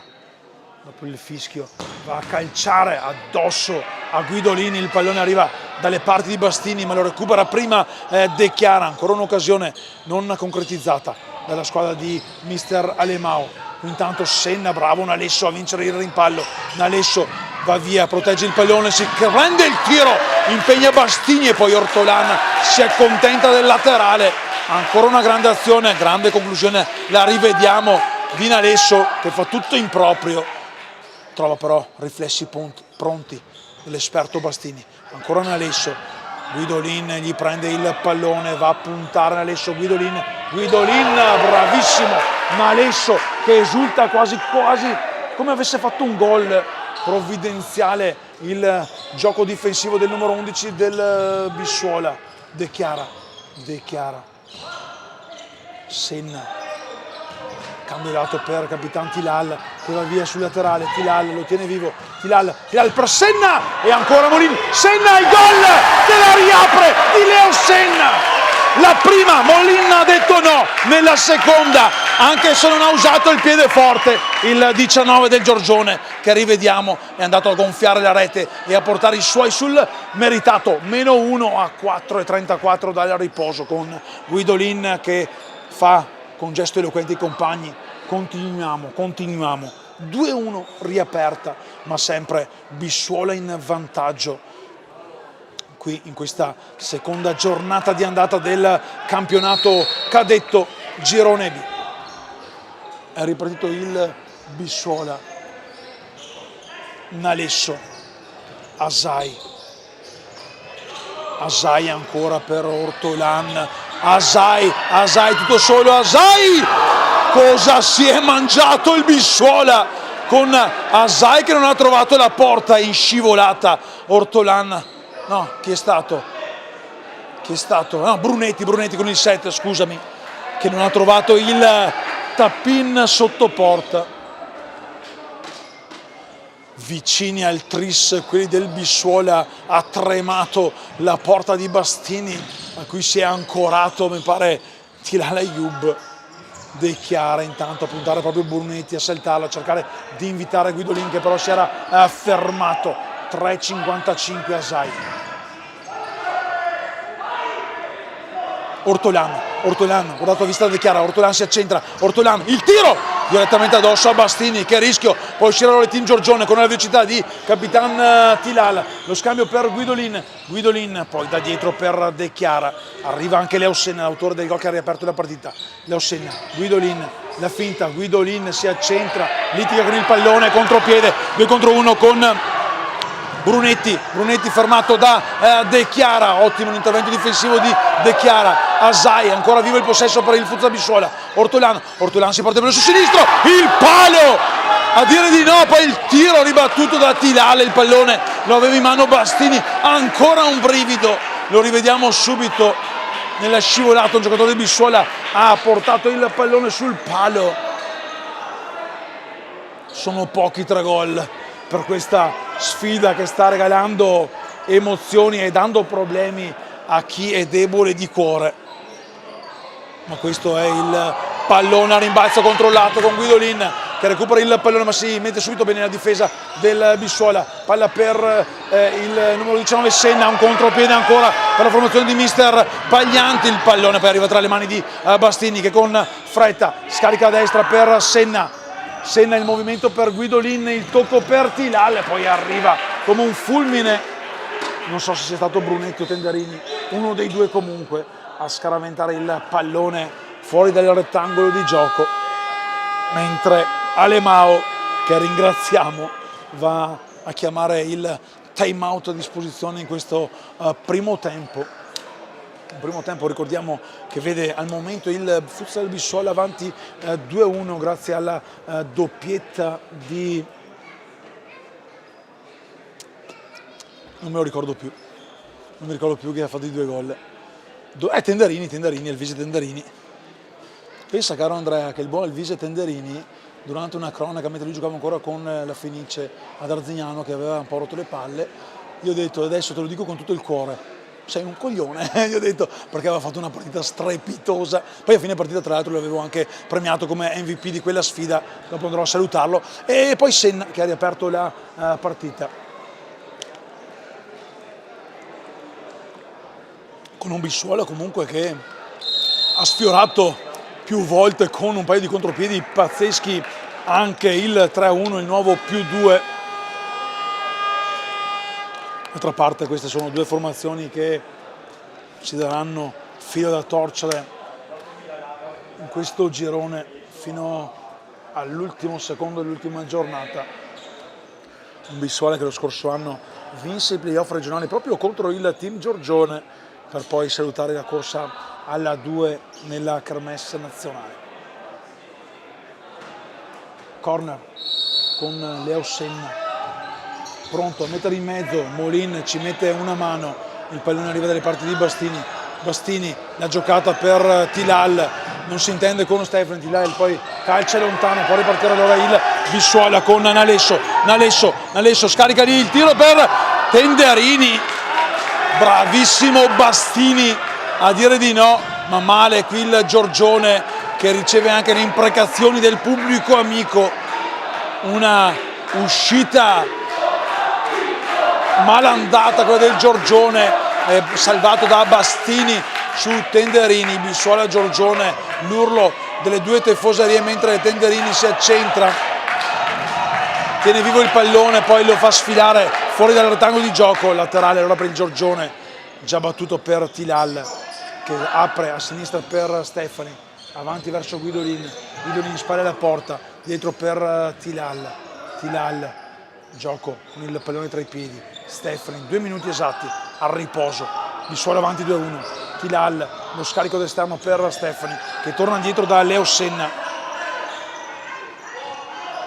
dopo il fischio, va a calciare addosso a Guidolin, il pallone arriva dalle parti di Bastini ma lo recupera prima De Chiara, ancora un'occasione non concretizzata dalla squadra di mister Alemão. Intanto Senna, bravo Nalesso a vincere il rimpallo, Nalesso va via, protegge il pallone, si prende il tiro, impegna Bastini e poi Ortolan si accontenta del laterale. Ancora una grande azione, grande conclusione, la rivediamo di Nalesso che fa tutto in proprio, trova però riflessi pronti dell'esperto Bastini. Ancora Nalesso, Guidolin gli prende il pallone, va a puntare Nalesso, Guidolin, bravissimo Nalesso che esulta quasi come avesse fatto un gol provvidenziale il gioco difensivo del numero 11 del Bissuola. De Chiara, Senna, cambio lato per Capitan Tilal che va via sul laterale, Tilal lo tiene vivo, Tilal per Senna e ancora Molin, Senna il gol che la riapre di Leo Senna. La prima Molin ha detto no, nella seconda anche se non ha usato il piede forte il 19 del Giorgione che rivediamo è andato a gonfiare la rete e a portare i suoi sul meritato -1 a 4,34 dal riposo con Guidolin che fa con gesto eloquente i compagni continuiamo, 2-1 riaperta ma sempre Bissuola in vantaggio qui in questa seconda giornata di andata del campionato cadetto girone B. È ripartito il Bissuola, Nalesso, Asai ancora per Ortolan, Asai tutto solo, Asai! Cosa si è mangiato il Bissuola con Asai che non ha trovato la porta in scivolata, Ortolan, no, chi è stato? No, Brunetti con il 7, scusami, che non ha trovato il tap-in sotto porta. Vicini al tris, quelli del Bissuola, ha tremato la porta di Bastini, a cui si è ancorato, mi pare, Tilal Ayoub. De Chiara intanto a puntare proprio Brunetti, a saltarlo, a cercare di invitare Guidolin che però si era fermato. 3,55 Asai. Ortolan, guardato a vista De Chiara, Ortolan si accentra, Ortolan, il tiro direttamente addosso a Bastini, che rischio, poi uscirà Loretin Giorgione con la velocità di Capitan Tilal, lo scambio per Guidolin, poi da dietro per De Chiara, arriva anche Leo Senna, l'autore del gol che ha riaperto la partita, Leo Senna, Guidolin, la finta, Guidolin si accentra, litiga con il pallone, contropiede, 2 contro 1 con Brunetti fermato da De Chiara, ottimo l'intervento difensivo di De Chiara, Asai, ancora vivo il possesso per il Futsal Bissuola, Ortolan si parte per il suo sinistro, il palo, a dire di no, poi il tiro ribattuto da Tilal, il pallone lo aveva in mano Bastini, ancora un brivido, lo rivediamo subito nella scivolata, un giocatore di Bissuola ha portato il pallone sul palo, sono pochi 3 gol per questa sfida che sta regalando emozioni e dando problemi a chi è debole di cuore. Ma questo è il pallone a rimbalzo controllato con Guidolin che recupera il pallone ma si mette subito bene la difesa del Bissuola, palla per il numero 19 Senna, un contropiede ancora per la formazione di mister Paglianti, il pallone poi arriva tra le mani di Bastini che con fretta scarica a destra per Senna, il movimento per Guidolin, il tocco per Tilal, poi arriva come un fulmine, non so se sia stato Brunetti o Tendarini, uno dei due comunque, a scaraventare il pallone fuori dal rettangolo di gioco, mentre Alemão, che ringraziamo, va a chiamare il time out a disposizione in questo primo tempo. Un primo tempo, ricordiamo, che vede al momento il Futsal Bissuola avanti 2-1 grazie alla doppietta di... non me lo ricordo più, che ha fatto i 2 gol. Tendarini, il vice Tendarini. Pensa, caro Andrea, che il buon Alvise Tendarini, durante una cronaca, mentre lui giocava ancora con la Fenice ad Arzignano, che aveva un po' rotto le palle, io ho detto, adesso te lo dico con tutto il cuore, sei un coglione, gli ho detto, perché aveva fatto una partita strepitosa. Poi a fine partita tra l'altro l'avevo anche premiato come MVP di quella sfida, dopo andrò a salutarlo. E poi Senna che ha riaperto la partita con un Bissuolo comunque che ha sfiorato più volte con un paio di contropiedi pazzeschi, anche il 3-1, il nuovo +2. D'altra parte queste sono due formazioni che si daranno filo da torcere in questo girone fino all'ultimo secondo dell'ultima giornata. Un Bissuale che lo scorso anno vinse i playoff regionali proprio contro il team Giorgione, per poi salutare la corsa alla 2 nella kermesse nazionale. Corner con Leo Senna, pronto a mettere in mezzo, Molin ci mette una mano, il pallone arriva dalle parti di Bastini, Bastini la giocata per Tilal, non si intende con Stefani, Tilal poi calcia lontano, può ripartire allora il Bissuola con Nalesso, Nalesso scarica lì il tiro per Tenderini, bravissimo Bastini a dire di no, ma male qui il Giorgione che riceve anche le imprecazioni del pubblico amico, una uscita malandata quella del Giorgione, salvato da Bastini su Tenderini, Bissuola Giorgione, l'urlo delle due tifoserie mentre Tenderini si accentra, tiene vivo il pallone, poi lo fa sfilare fuori dal rettangolo di gioco, laterale allora per il Giorgione, già battuto per Tilal che apre a sinistra per Stefani, avanti verso Guidolin, Guidolin spalla alla porta, dietro per Tilal, gioco con il pallone tra i piedi, Stefani, 2 minuti esatti al riposo, Bissuola avanti 2-1, Tilal, lo scarico d'esterno per Stefani che torna dietro da Leo Senna,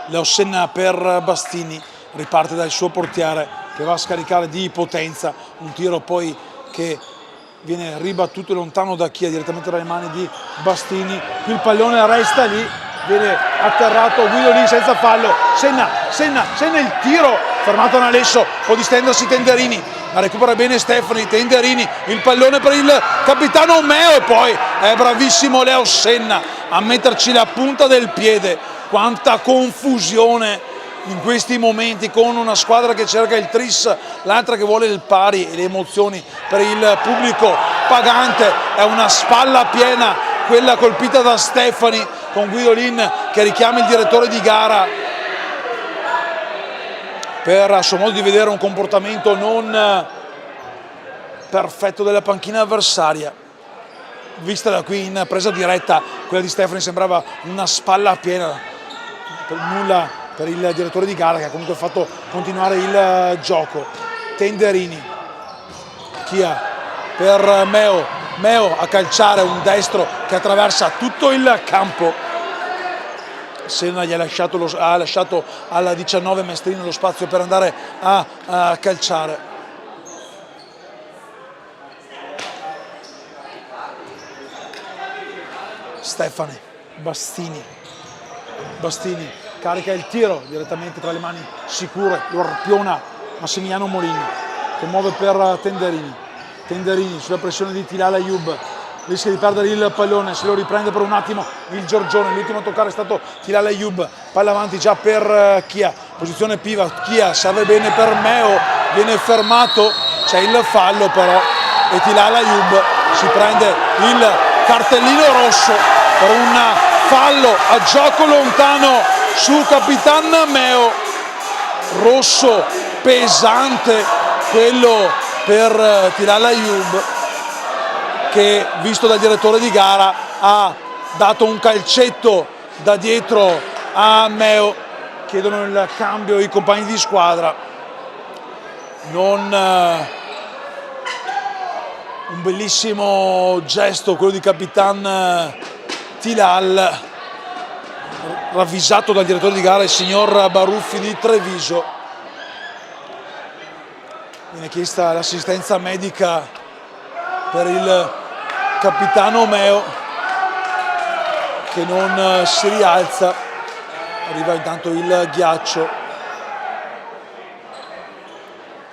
Leo Senna per Bastini, riparte dal suo portiere che va a scaricare di potenza, un tiro poi che viene ribattuto lontano da Chia, direttamente dalle mani di Bastini, qui il pallone resta lì, viene atterrato Guido lì senza fallo, Senna il tiro, fermato Nalesso, può distendersi Tenderini, la recupera bene Stefani, Tenderini, il pallone per il capitano Meo e poi è bravissimo Leo Senna a metterci la punta del piede, quanta confusione in questi momenti con una squadra che cerca il tris, l'altra che vuole il pari e le emozioni per il pubblico pagante, è una spalla piena quella colpita da Stefani con Guidolin che richiama il direttore di gara per a suo modo di vedere un comportamento non perfetto della panchina avversaria. Vista da qui in presa diretta quella di Stefani sembrava una spalla piena, per nulla per il direttore di gara che ha comunque fatto continuare il gioco. Tenderini, Chia per Meo a calciare, un destro che attraversa tutto il campo. Senna gli ha lasciato alla 19 Mestrino lo spazio per andare a calciare. Stefani, Bastini carica il tiro direttamente tra le mani sicure, lo arpiona Massimiliano Molin che muove per Tenderini sulla pressione di Tilal Ayub, rischia di perdere il pallone, se lo riprende per un attimo il Giorgione, l'ultimo a toccare è stato Tilal Ayub, palla avanti già per Chia, posizione piva, Chia serve bene per Meo, viene fermato, c'è il fallo però e Tilal Ayub si prende il cartellino rosso per un fallo a gioco lontano su Capitan Meo, rosso pesante quello per Tilal Ayub che visto dal direttore di gara ha dato un calcetto da dietro a Meo, chiedono il cambio i compagni di squadra, un bellissimo gesto quello di Capitan Tilal, ravvisato dal direttore di gara il signor Baruffi di Treviso. Viene chiesta l'assistenza medica per il capitano Meo che non si rialza, arriva intanto il ghiaccio,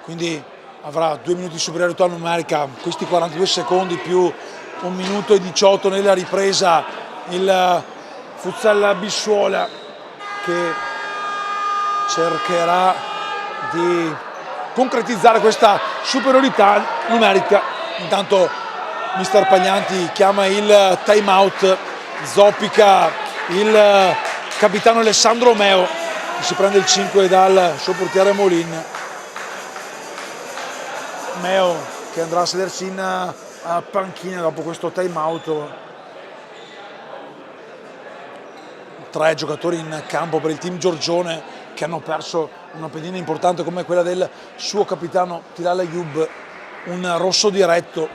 quindi avrà 2 minuti di superiorità numerica, questi 42 secondi più 1 minuto e 18 nella ripresa, il Futsal Bissuola che cercherà di concretizzare questa superiorità numerica. Intanto mister Paglianti chiama il time out, zoppica il capitano Alessandro Meo che si prende il 5 dal suo portiere Molin. Meo che andrà a sedersi in panchina dopo questo time out. 3 giocatori in campo per il team Giorgione che hanno perso una pedina importante come quella del suo capitano Tilal Ayub, un rosso diretto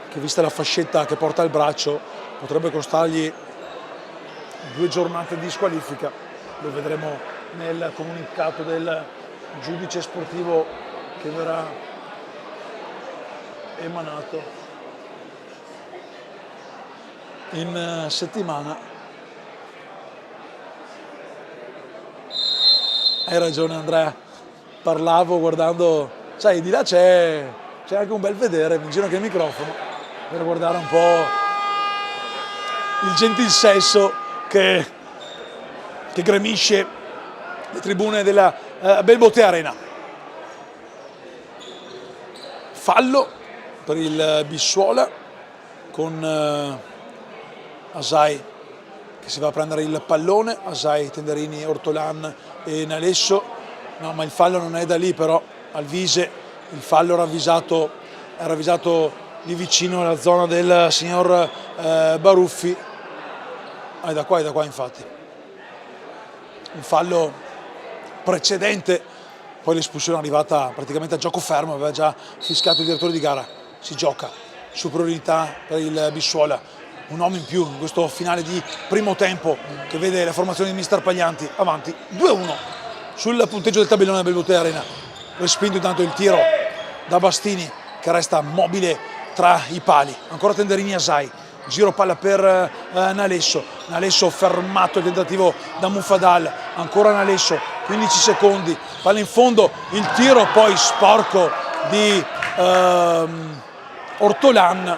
che, vista la fascetta che porta al braccio, potrebbe costargli 2 giornate di squalifica. Lo vedremo nel comunicato del giudice sportivo che verrà emanato in settimana. Hai ragione Andrea, parlavo guardando, sai, di là c'è anche un bel vedere, mi giro anche il microfono per guardare un po' il gentil sesso che gremisce le tribune della Belbotea Arena. Fallo per il Bissuola con Asai che si va a prendere il pallone, Asai, Tenderini, Ortolan e Nalesso. No, ma il fallo non è da lì, però Alvise il fallo era avvisato lì vicino alla zona del signor Baruffi. È da qua infatti. Un fallo precedente, poi l'espulsione è arrivata praticamente a gioco fermo, aveva già fischiato il direttore di gara. Si gioca, superiorità per il Bissuola, un uomo in più in questo finale di primo tempo che vede la formazione di mister Paglianti avanti 2-1 sul punteggio del tabellone della Belbotea Arena. Respinto intanto il tiro da Bastini che resta mobile tra i pali, ancora Tenderini Asai, giro palla per Nalesso fermato il tentativo da Muffadal, ancora Nalesso, 15 secondi, palla in fondo, il tiro poi sporco di Ortolan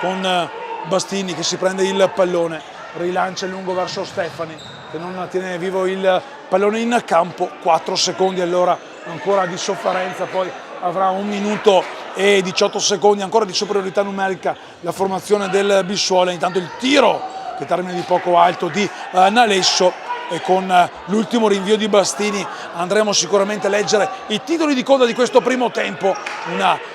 con Bastini che si prende il pallone, rilancia in lungo verso Stefani che non tiene vivo il pallone in campo. 4 secondi allora ancora di sofferenza, poi avrà 1 minuto e 18 secondi ancora di superiorità numerica la formazione del Bissuola. Intanto il tiro che termina di poco alto di Nalesso, e con l'ultimo rinvio di Bastini andremo sicuramente a leggere i titoli di coda di questo primo tempo. Un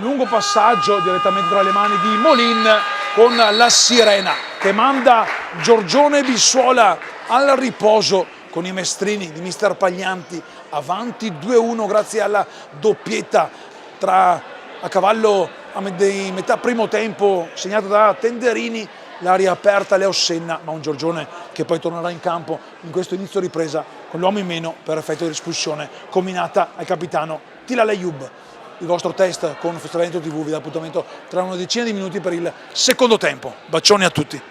lungo passaggio direttamente tra le mani di Molin con la sirena che manda Giorgione e Bissuola al riposo con i mestrini di mister Paglianti avanti 2-1 grazie alla doppietta a cavallo di metà primo tempo segnata da Tenderini, l'aria aperta Leo Senna, ma un Giorgione che poi tornerà in campo in questo inizio ripresa con l'uomo in meno per effetto di espulsione combinata al capitano Tilal Ayub. Il vostro test con Futsal TV vi dà appuntamento tra una decina di minuti per il secondo tempo. Bacioni a tutti.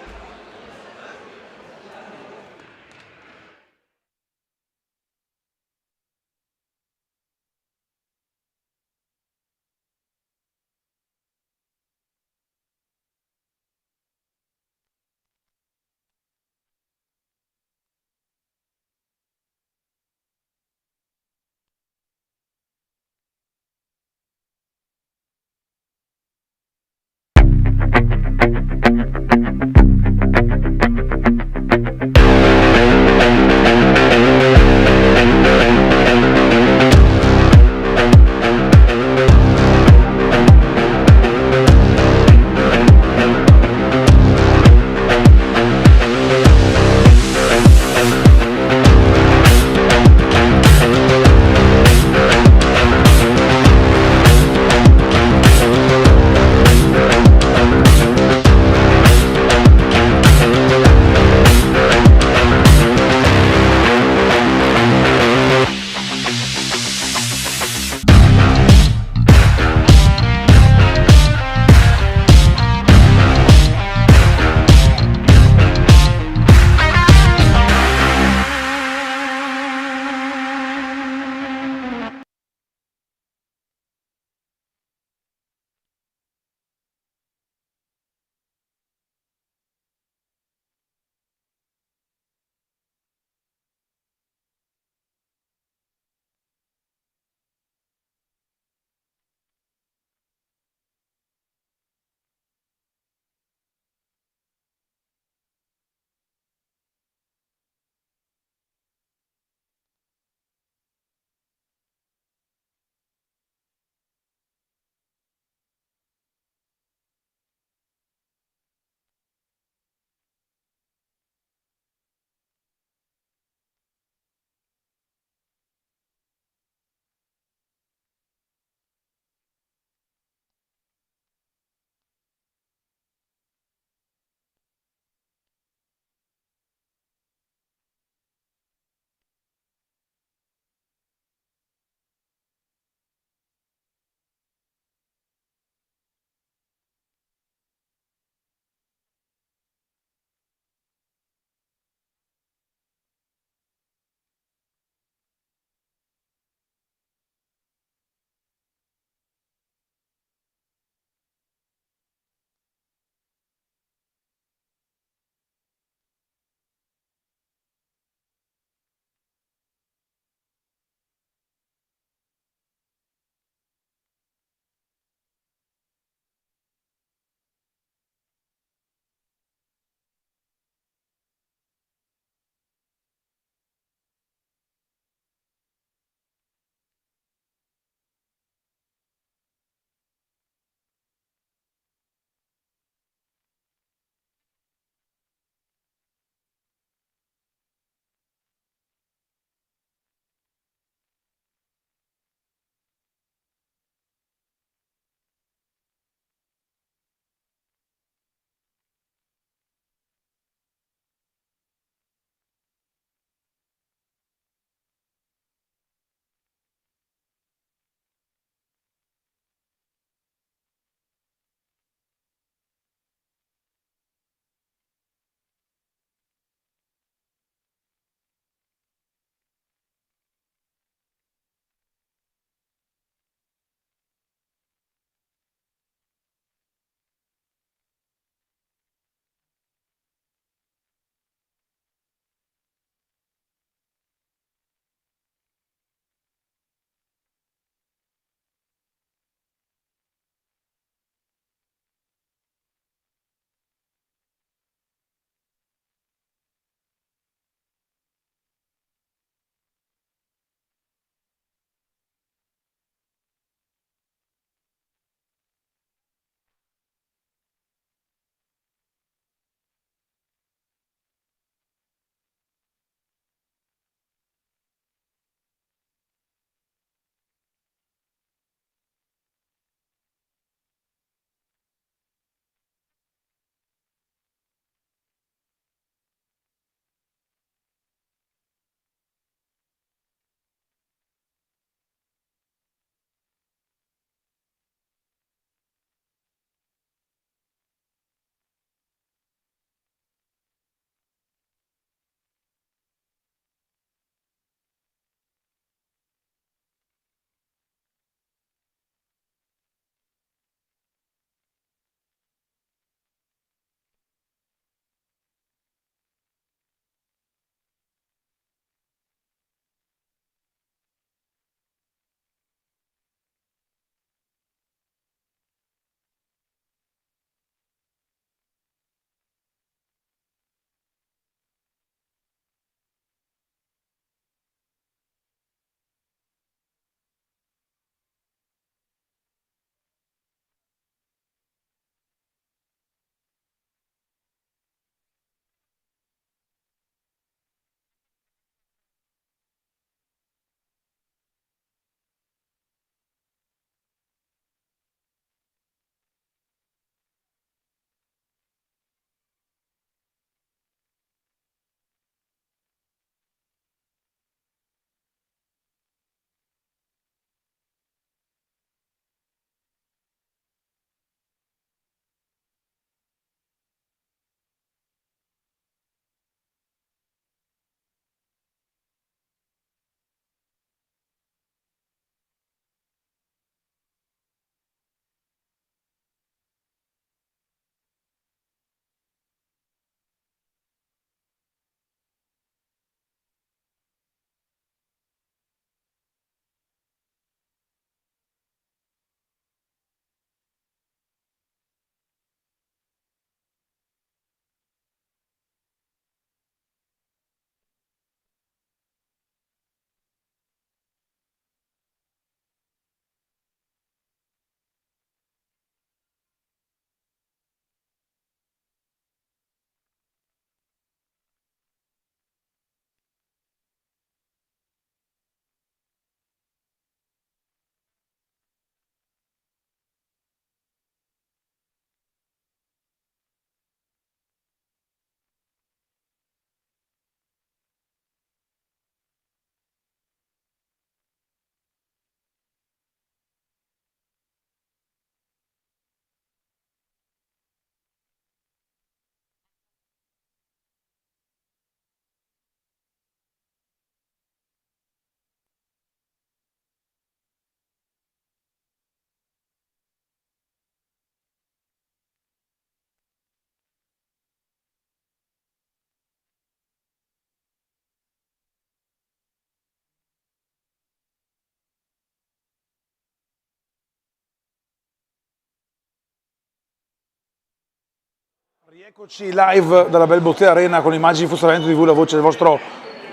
Rieccoci live dalla Bell Botea Arena con immagini Funzionamento TV, la voce del vostro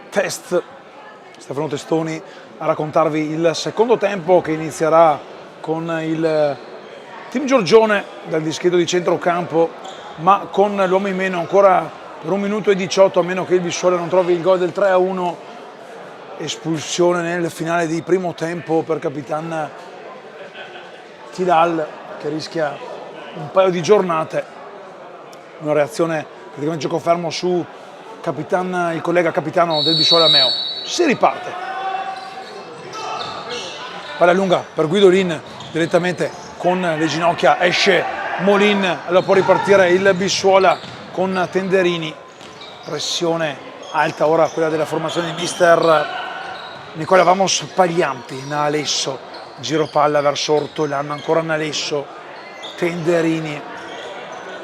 test Stefano Testoni a raccontarvi il secondo tempo che inizierà con il team Giorgione dal dischetto di centrocampo, ma con l'uomo in meno ancora per 1 minuto e 18, a meno che il Bissola non trovi il gol del 3-1. Espulsione nel finale di primo tempo per Capitan Tilal, che rischia un paio di giornate. Una reazione praticamente gioco fermo su il collega capitano del Bissola Meo. Si riparte. Palla lunga per Guidolin, direttamente con le ginocchia esce Molin, allora può ripartire il Bissuola con Tenderini. Pressione alta ora quella della formazione di mister Nicola Vamos Pagliampi. Nalesso, giro palla verso Ortolan, ancora Nalesso, Tenderini,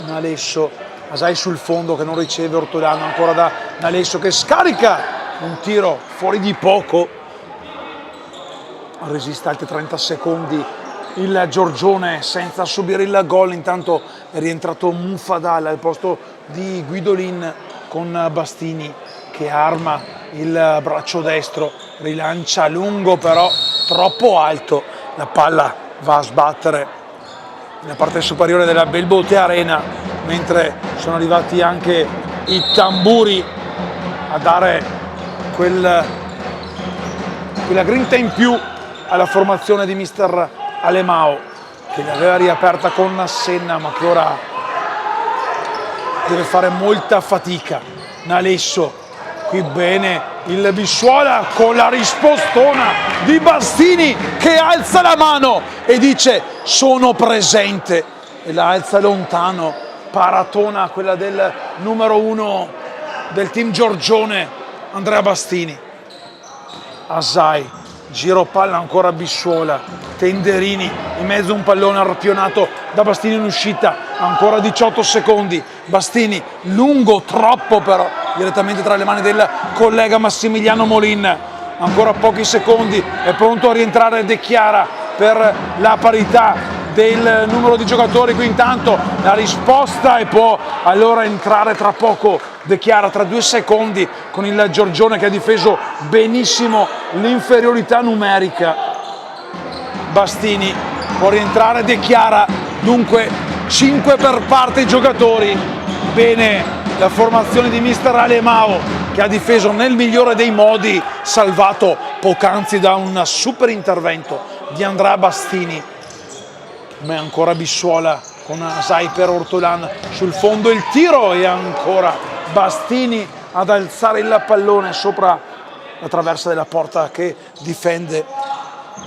Nalesso, Asai sul fondo che non riceve Ortolan, ancora da Nalesso che scarica un tiro fuori di poco, resiste altri 30 secondi il Giorgione senza subire il gol. Intanto è rientrato Mufadal al posto di Guidolin con Bastini che arma il braccio destro, rilancia lungo però troppo alto, la palla va a sbattere nella parte superiore della Bell Botea Arena, mentre sono arrivati anche i tamburi a dare quella grinta in più alla formazione di mister Alemao, che l'aveva riaperta con Senna ma che ora deve fare molta fatica. Nalesso, qui bene il Bissuola con la rispostona di Bastini che alza la mano e dice sono presente, e la alza lontano, paratona quella del numero 1 del team Giorgione, Andrea Bastini. Asai, giro palla ancora Bissuola, Tenderini in mezzo a un pallone arpionato da Bastini in uscita, ancora 18 secondi, Bastini lungo troppo però, direttamente tra le mani del collega Massimiliano Molin, ancora pochi secondi, è pronto a rientrare De Chiara per la parità del numero di giocatori. Qui intanto la risposta e può allora entrare tra poco De Chiara, tra 2 secondi, con il Giorgione che ha difeso benissimo l'inferiorità numerica. Bastini, può rientrare De Chiara, dunque 5 per parte i giocatori. Bene la formazione di mister Alemao, che ha difeso nel migliore dei modi, salvato poc'anzi da un super intervento di Andrea Bastini. Ma è ancora Bissuola con Asai per Ortolan sul fondo, il tiro, e ancora Bastini ad alzare il pallone sopra la traversa della porta che difende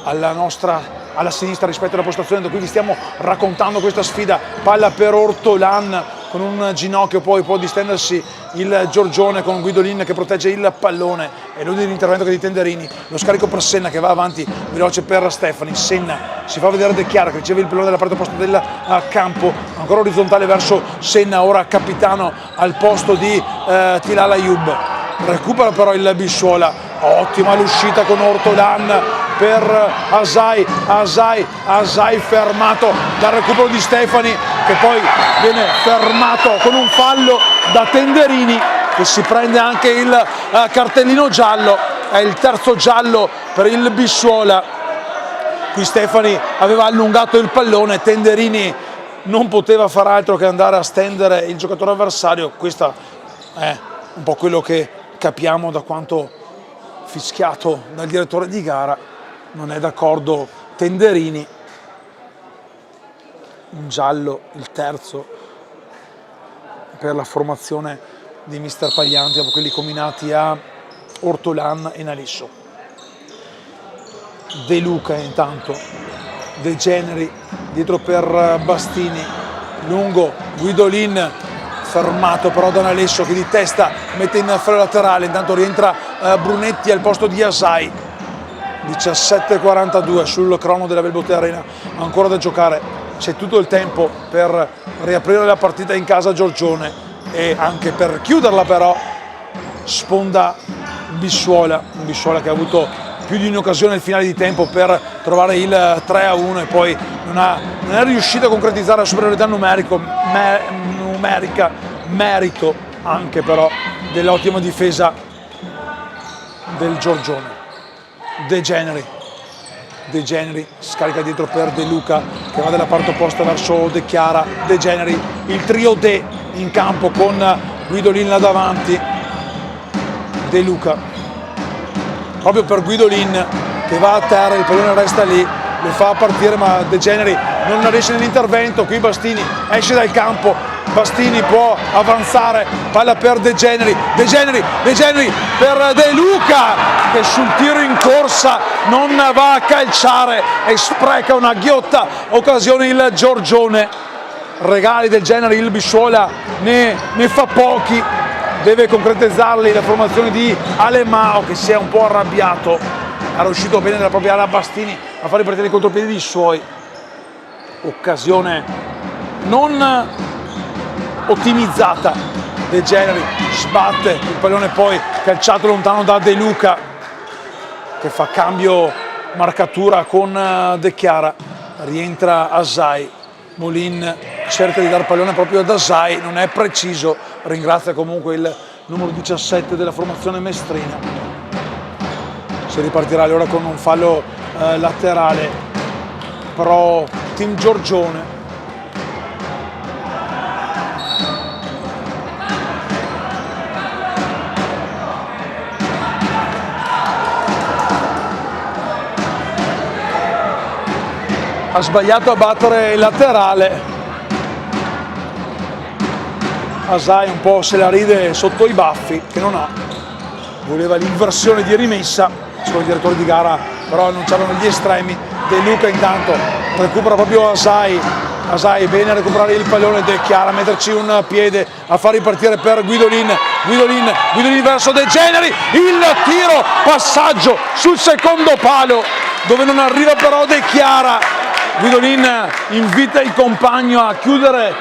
alla sinistra rispetto alla postazione da cui vi stiamo raccontando questa sfida. Palla per Ortolan con un ginocchio, poi può distendersi il Giorgione con Guidolin che protegge il pallone, e l'unico intervento che di Tenderini, lo scarico per Senna che va avanti veloce per Stefani. Senna si fa vedere De Chiara che riceve il pallone dalla parte opposta del campo, ancora orizzontale verso Senna, ora capitano al posto di Tilal Ayub. Recupera però il Bissuola, ottima l'uscita con Ortolan per Asai fermato dal recupero di Stefani, che poi viene fermato con un fallo da Tenderini, che si prende anche il cartellino giallo, è il terzo giallo per il Bissuola. Qui Stefani aveva allungato il pallone, Tenderini non poteva far altro che andare a stendere il giocatore avversario. Questo è un po' quello che capiamo da quanto fischiato dal direttore di gara. Non è d'accordo Tenderini, un giallo, il terzo per la formazione di mister Paglianti dopo quelli combinati a Ortolan e Nalesso. De Luca intanto, De Generi dietro per Bastini, lungo Guidolin fermato però da Nalesso che di testa mette in freno laterale. Intanto rientra Brunetti al posto di Asai. 17:42 sul crono della Bell Botea Arena, ancora da giocare, c'è tutto il tempo per riaprire la partita in casa Giorgione e anche per chiuderla, però sponda Bissuola, un Bissuola che ha avuto più di un'occasione nel finale di tempo per trovare il 3-1 e poi non è riuscito a concretizzare la superiorità numerica numerica, merito anche però dell'ottima difesa del Giorgione. De Generi scarica dietro per De Luca che va dalla parte opposta verso De Chiara. De Generi, il trio De in campo con Guidolin là davanti. De Luca proprio per Guidolin che va a terra, il pallone resta lì, lo fa partire ma De Generi non riesce nell'intervento. Qui Bastini esce dal campo, Bastini può avanzare, palla per De Generi per De Luca che sul tiro in corsa non va a calciare e spreca una ghiotta occasione il Giorgione. Regali del genere il Bissuola ne fa pochi, deve concretizzarli la formazione di Alemao che si è un po' arrabbiato, era uscito bene dalla propria ala Bastini a fare partire i contropiedi dei suoi. Occasione non ottimizzata, De Generi sbatte il pallone poi calciato lontano da De Luca che fa cambio marcatura con De Chiara, rientra Asai, Molin cerca di dar pallone proprio ad Asai, non è preciso, ringrazia comunque il numero 17 della formazione mestrina. Si ripartirà allora con un fallo laterale pro Team Giorgione. Ha sbagliato a battere il laterale, Asai un po' se la ride sotto i baffi che non ha, voleva l'inversione di rimessa, secondo il direttore di gara però non c'erano gli estremi. De Luca intanto recupera proprio Asai, bene a recuperare il pallone, De Chiara a metterci un piede, a far ripartire per Guidolin verso De Generi, il tiro, passaggio sul secondo palo dove non arriva però De Chiara. Guidolin invita il compagno a chiudere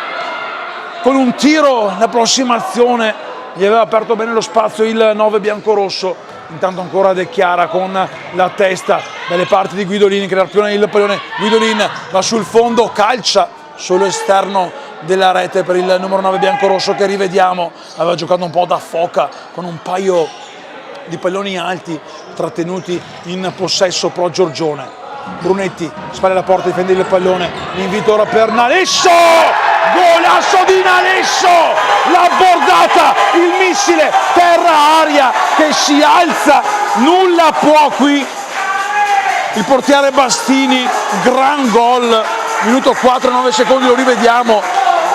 con un tiro, l'approssimazione, gli aveva aperto bene lo spazio il 9 biancorosso. Intanto ancora De Chiara con la testa dalle parti di Guidolin che arpiona il pallone. Guidolin va sul fondo, calcia solo esterno della rete per il numero 9 biancorosso che rivediamo, aveva giocato un po' da foca con un paio di palloni alti trattenuti in possesso pro Giorgione. Brunetti spalla la porta, difende il pallone, l'invito ora per Nalesso, golasso di Nalesso, la bordata, il missile terra-aria che si alza, nulla può qui il portiere Bastini, gran gol, minuto 4, 9 secondi, lo rivediamo,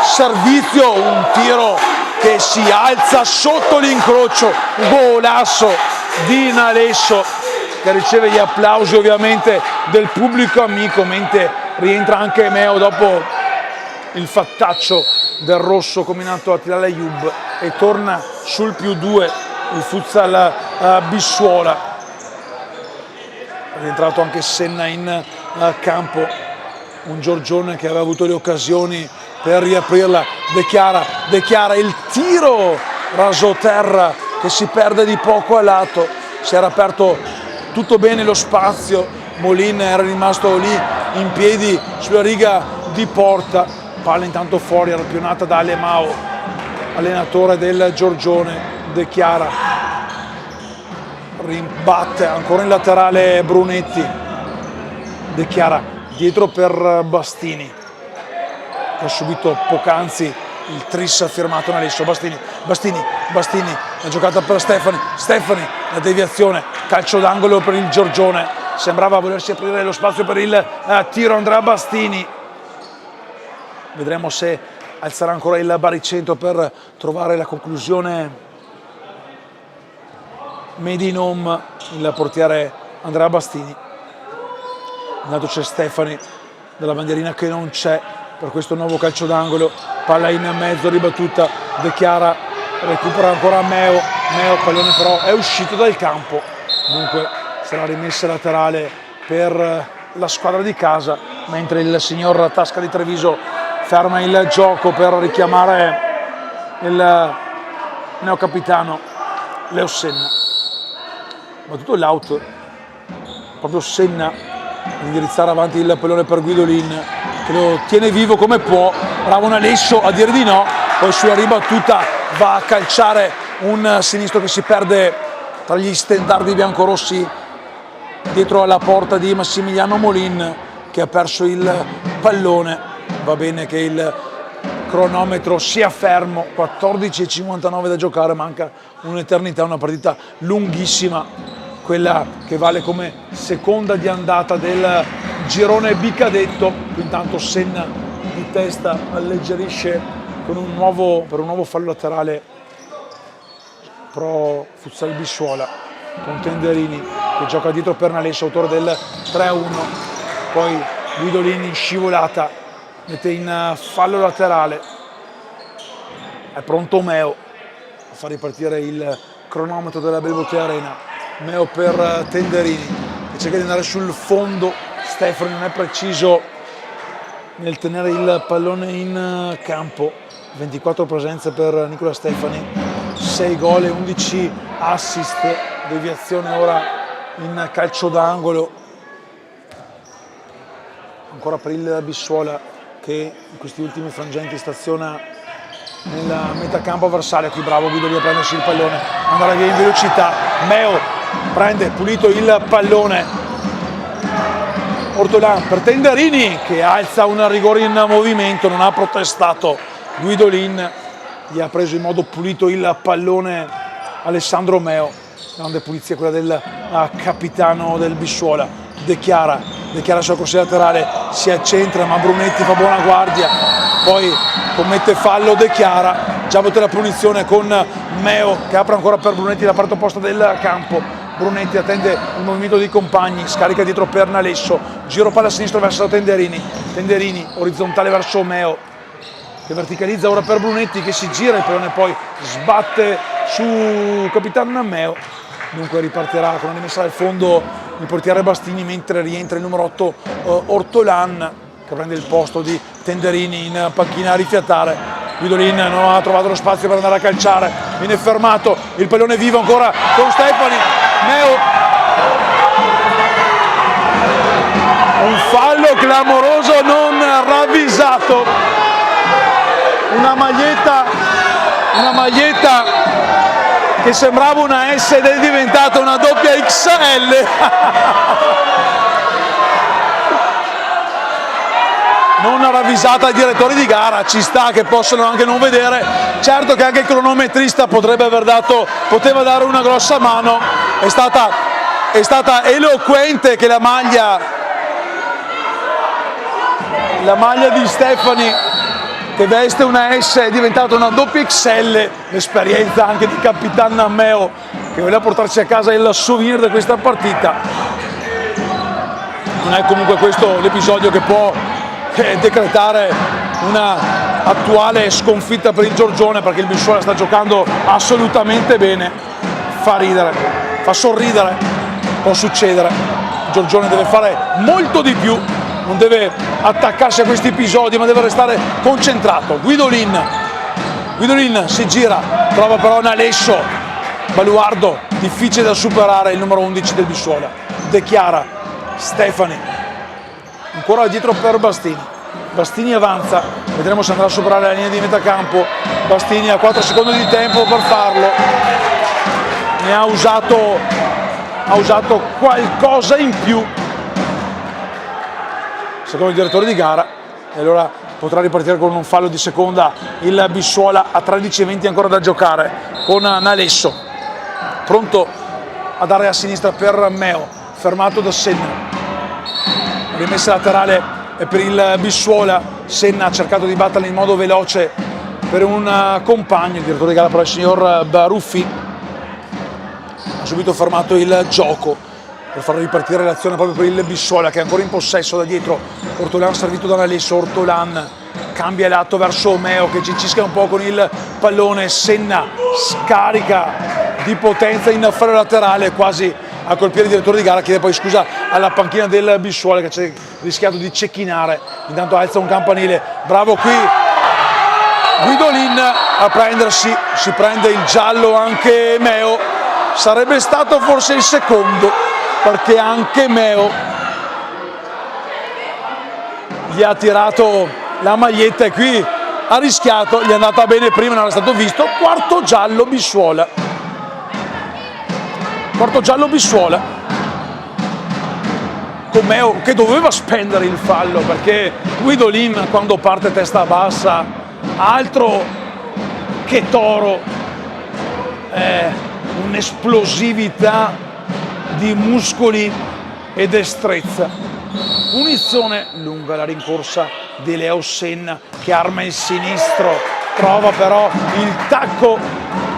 servizio, un tiro che si alza sotto l'incrocio, golasso di Nalesso che riceve gli applausi ovviamente del pubblico amico, mentre rientra anche Meo dopo il fattaccio del rosso combinato a Tilal Ayub e torna sul +2 il futsal Bissuola. È rientrato anche Senna in campo, un Giorgione che aveva avuto le occasioni per riaprirla. De Chiara, il tiro rasoterra che si perde di poco a lato, si era aperto tutto bene lo spazio, Molin era rimasto lì in piedi sulla riga di porta, palla intanto fuori, arpionata da Alemao, allenatore del Giorgione. De Chiara rimbatte ancora in laterale Brunetti, De Chiara dietro per Bastini che ha subito poc'anzi il tris firmato Nalesso. Bastini, la giocata per Stefani, la deviazione, calcio d'angolo per il Giorgione, sembrava volersi aprire lo spazio per il tiro Andrea Bastini. Vedremo se alzerà ancora il baricentro per trovare la conclusione made in home il portiere Andrea Bastini. Intanto c'è Stefani della bandierina che non c'è per questo nuovo calcio d'angolo, palla in mezzo ribattuta, De Chiara recupera ancora Meo, pallone però è uscito dal campo, dunque sarà rimessa laterale per la squadra di casa, mentre il signor Tasca di Treviso ferma il gioco per richiamare il neocapitano Leo Senna. Battuto l'out, proprio Senna ad indirizzare avanti il pallone per Guidolin che lo tiene vivo come può, bravo Nalesso a dire di no, poi sulla ribattuta va a calciare un sinistro che si perde tra gli stendardi biancorossi dietro alla porta di Massimiliano Molin, che ha perso il pallone. Va bene che il cronometro sia fermo, 14:59 da giocare, manca un'eternità, una partita lunghissima, quella che vale come seconda di andata del girone B cadetto. Intanto Senna di testa alleggerisce per un nuovo fallo laterale pro Futsal Bissuola, con Tenderini che gioca dietro per Nalesso, autore del 3-1. Poi Guidolin in scivolata mette in fallo laterale. È pronto Meo a far ripartire il cronometro della Belbotea Arena. Meo per Tenderini che cerca di andare sul fondo. Stefani non è preciso nel tenere il pallone in campo. 24 presenze per Nicola Stefani, 6 gol e 11 assist. Deviazione ora in calcio d'angolo ancora per il Bissuola, che in questi ultimi frangenti staziona nella metacampo avversaria. Qui bravo Guidolin a prendersi il pallone, andare via in velocità. Meo prende pulito il pallone. Ortolan per Tenderini che alza un rigore in movimento, non ha protestato Guidolin, gli ha preso in modo pulito il pallone Alessandro Meo. Grande pulizia quella del capitano del Bissuola. De Chiara sulla corsia laterale, si accentra ma Brunetti fa buona guardia, poi commette fallo De Chiara. Già botte la punizione con Meo che apre ancora per Brunetti la parte opposta del campo. Brunetti attende il movimento dei compagni, scarica dietro per Nalesso, giro palla a sinistra verso Tenderini orizzontale verso Meo che verticalizza ora per Brunetti che si gira, il pallone poi sbatte su capitano Meo. Dunque ripartirà con una rimessa al fondo il portiere Bastini, mentre rientra il numero 8 Ortolan che prende il posto di Tenderini in panchina a rifiatare. Guidolin non ha trovato lo spazio per andare a calciare, viene fermato, il pallone vivo ancora con Stefani. Meo, un fallo clamoroso non ravvisato, una maglietta che sembrava una S ed è diventata una doppia XL. Non ravvisata ai direttori di gara, ci sta che possono anche non vedere. Certo che anche il cronometrista poteva dare una grossa mano. È stata eloquente che la maglia di Stefani, che veste una S, è diventata una doppia XL. L'esperienza anche di capitano Meo che voleva portarci a casa il souvenir di questa partita. Non è comunque questo l'episodio che può decretare una attuale sconfitta per il Giorgione, perché il Bissuola sta giocando assolutamente bene. Fa ridere, fa sorridere, può succedere. Il Giorgione deve fare molto di più, non deve attaccarsi a questi episodi ma deve restare concentrato. Guidolin si gira, trova però Nalesso, baluardo difficile da superare, il numero 11 del Bissuola. De Chiara, Stefani ancora dietro per Bastini avanza, vedremo se andrà a superare la linea di metacampo. Bastini ha 4 secondi di tempo per farlo, ne ha usato qualcosa in più secondo il direttore di gara, e allora potrà ripartire con un fallo di seconda il Bissuola a 13:20 ancora da giocare, con Nalesso pronto a dare a sinistra per Meo, fermato da Senna. Rimessa laterale per il Bissuola. Senna ha cercato di batterla in modo veloce per un compagno, il direttore di gara, però il signor Baruffi ha subito fermato il gioco per far ripartire l'azione proprio per il Bissuola, che è ancora in possesso da dietro. Ortolan servito da Nalesso, Ortolan cambia lato verso Meo che cicisca un po' con il pallone. Senna scarica di potenza in fallo laterale, quasi a colpire il direttore di gara, chiede poi scusa alla panchina del Bissuola che c'è rischiato di cecchinare. Intanto alza un campanile, bravo qui Guidolin a prendersi, si prende il giallo anche Meo, sarebbe stato forse il secondo, perché anche Meo gli ha tirato la maglietta, e qui ha rischiato, gli è andata bene prima, non era stato visto. Quarto giallo Bissuola. Quarto giallo Bissuola. Com'è che doveva spendere il fallo, perché Guidolin quando parte testa bassa, altro che toro, un'esplosività di muscoli e destrezza. Punizione lunga la rincorsa di Leo Senna che arma il sinistro, trova però il tacco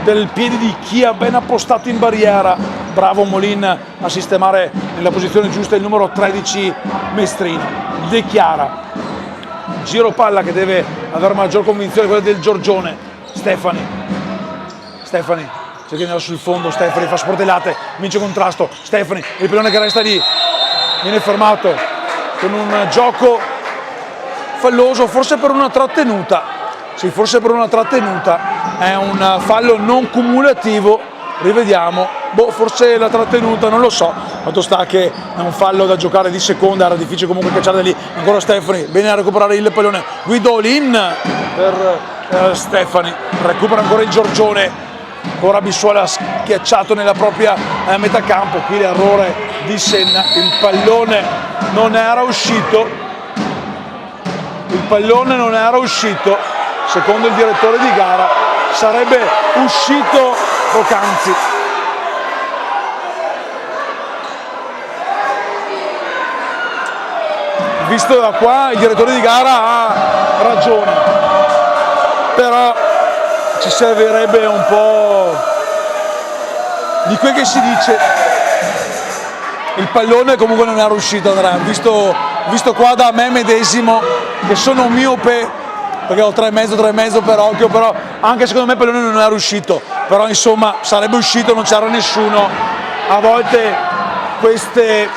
del piede di Chia ben appostato in barriera. Bravo Molin a sistemare nella posizione giusta il numero 13 Mestrino. De Chiara, giro palla che deve avere maggior convinzione, quella del Giorgione. Stefani cerca di andare sul fondo, Stefani fa sportellate, vince contrasto. Stefani, il pallone che resta lì, viene fermato con un gioco falloso, forse per una trattenuta. Sì, forse per una trattenuta, è un fallo non cumulativo, rivediamo, forse la trattenuta, non lo so, fatto sta che è un fallo da giocare di seconda, era difficile comunque cacciare da lì. Ancora Stefani, bene a recuperare il pallone, Guidolin per Stefani, recupera ancora il Giorgione, ora Bissuola schiacciato nella propria metà campo. Qui l'errore di Senna, il pallone non era uscito, secondo il direttore di gara sarebbe uscito poc'anzi. Visto da qua il direttore di gara ha ragione, però ci servirebbe un po' di quel che si dice. Il pallone comunque non era uscito, Andrea, visto qua da me medesimo che sono miope, perché ho 3,5 per occhio, però anche secondo me il pallone non era uscito, però insomma sarebbe uscito, non c'era nessuno. A volte questi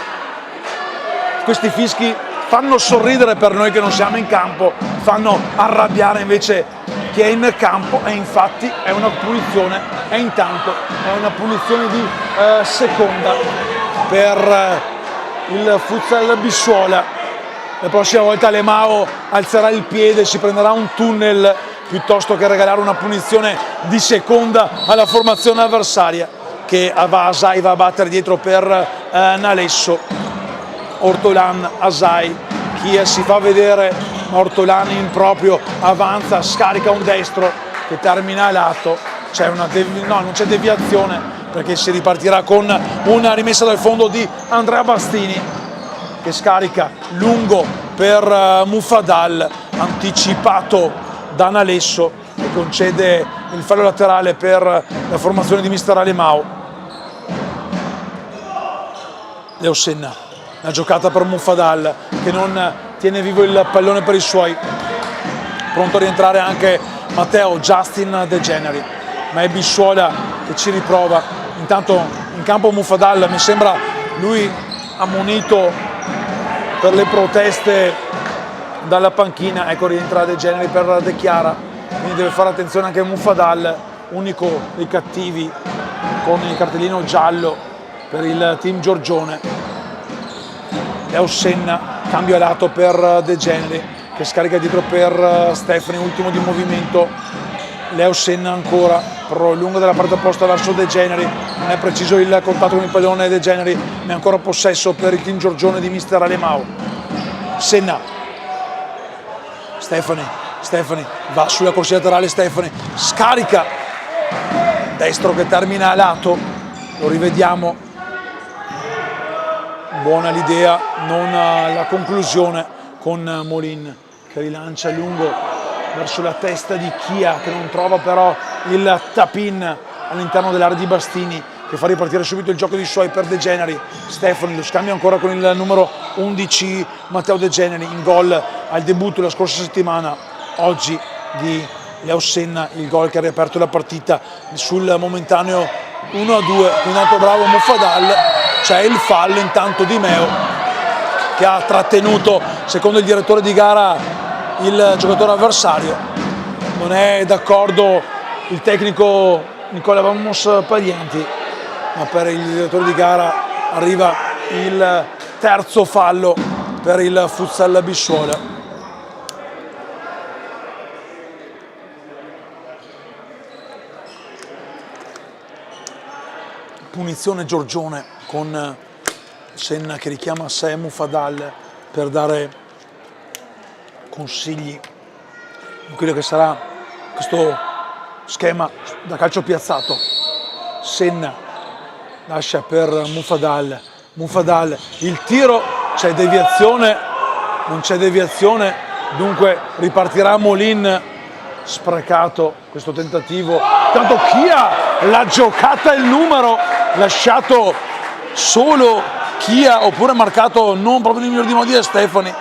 fischi fanno sorridere per noi che non siamo in campo, fanno arrabbiare invece chi è in campo, e infatti è una punizione, e intanto è una punizione di seconda per il Futsal Bissuola. La prossima volta Lemao alzerà il piede, si prenderà un tunnel piuttosto che regalare una punizione di seconda alla formazione avversaria, che Asai va a battere dietro per Nalesso. Ortolan, Asai, Chia si fa vedere, Ortolan in proprio avanza, scarica un destro che termina a lato. Non c'è deviazione, perché si ripartirà con una rimessa dal fondo di Andrea Bastini, che scarica lungo per Muffadal, anticipato da Nalesso, che concede il fallo laterale per la formazione di mister Alemao. Leo Senna, la giocata per Muffadal che non tiene vivo il pallone per i suoi. Pronto a rientrare anche Matteo Justin De Generi, ma è Bissuola che ci riprova. Intanto in campo Muffadal, mi sembra lui ammonito per le proteste dalla panchina. Ecco, rientra De Generi per De Chiara, quindi deve fare attenzione anche Muffadal, unico dei cattivi con il cartellino giallo per il team Giorgione. Leo Senna, cambio a lato per De Generi che scarica dietro per Stefani, ultimo di movimento. Leo Senna ancora prolunga dalla parte opposta verso De Generi, non è preciso il contatto con il pallone. De Generi, ma è ancora possesso per il team Giorgione di mister Alemao. Senna, Stefani va sulla corsia laterale, Stefani scarica, destro che termina a lato, lo rivediamo, buona l'idea, non la conclusione, con Molin che rilancia lungo verso la testa di Chia, che non trova però il tap-in all'interno dell'area di Bastini, che fa ripartire subito il gioco di suoi per De Generi. Stefani, lo scambio ancora con il numero 11 Matteo De Generi, in gol al debutto la scorsa settimana, oggi di Leo Senna, il gol che ha riaperto la partita sul momentaneo 1-2. Intanto bravo Muffadal, c'è il fallo intanto di Meo che ha trattenuto, secondo il direttore di gara, il giocatore avversario. Non è d'accordo il tecnico Nicola Vamos Paglianti, ma per il direttore di gara arriva il terzo fallo per il Futsal Bissuola. punizione Giorgione con Senna che richiama a sé Mufadal per dare consigli in quello che sarà questo schema da calcio piazzato. Senna lascia per Mufadal, il tiro, c'è deviazione, non c'è deviazione, dunque ripartirà Molin, sprecato questo tentativo, tanto Chia l'ha giocata il numero, lasciato solo Chia, oppure marcato non proprio nel miglior di modi da Stefani,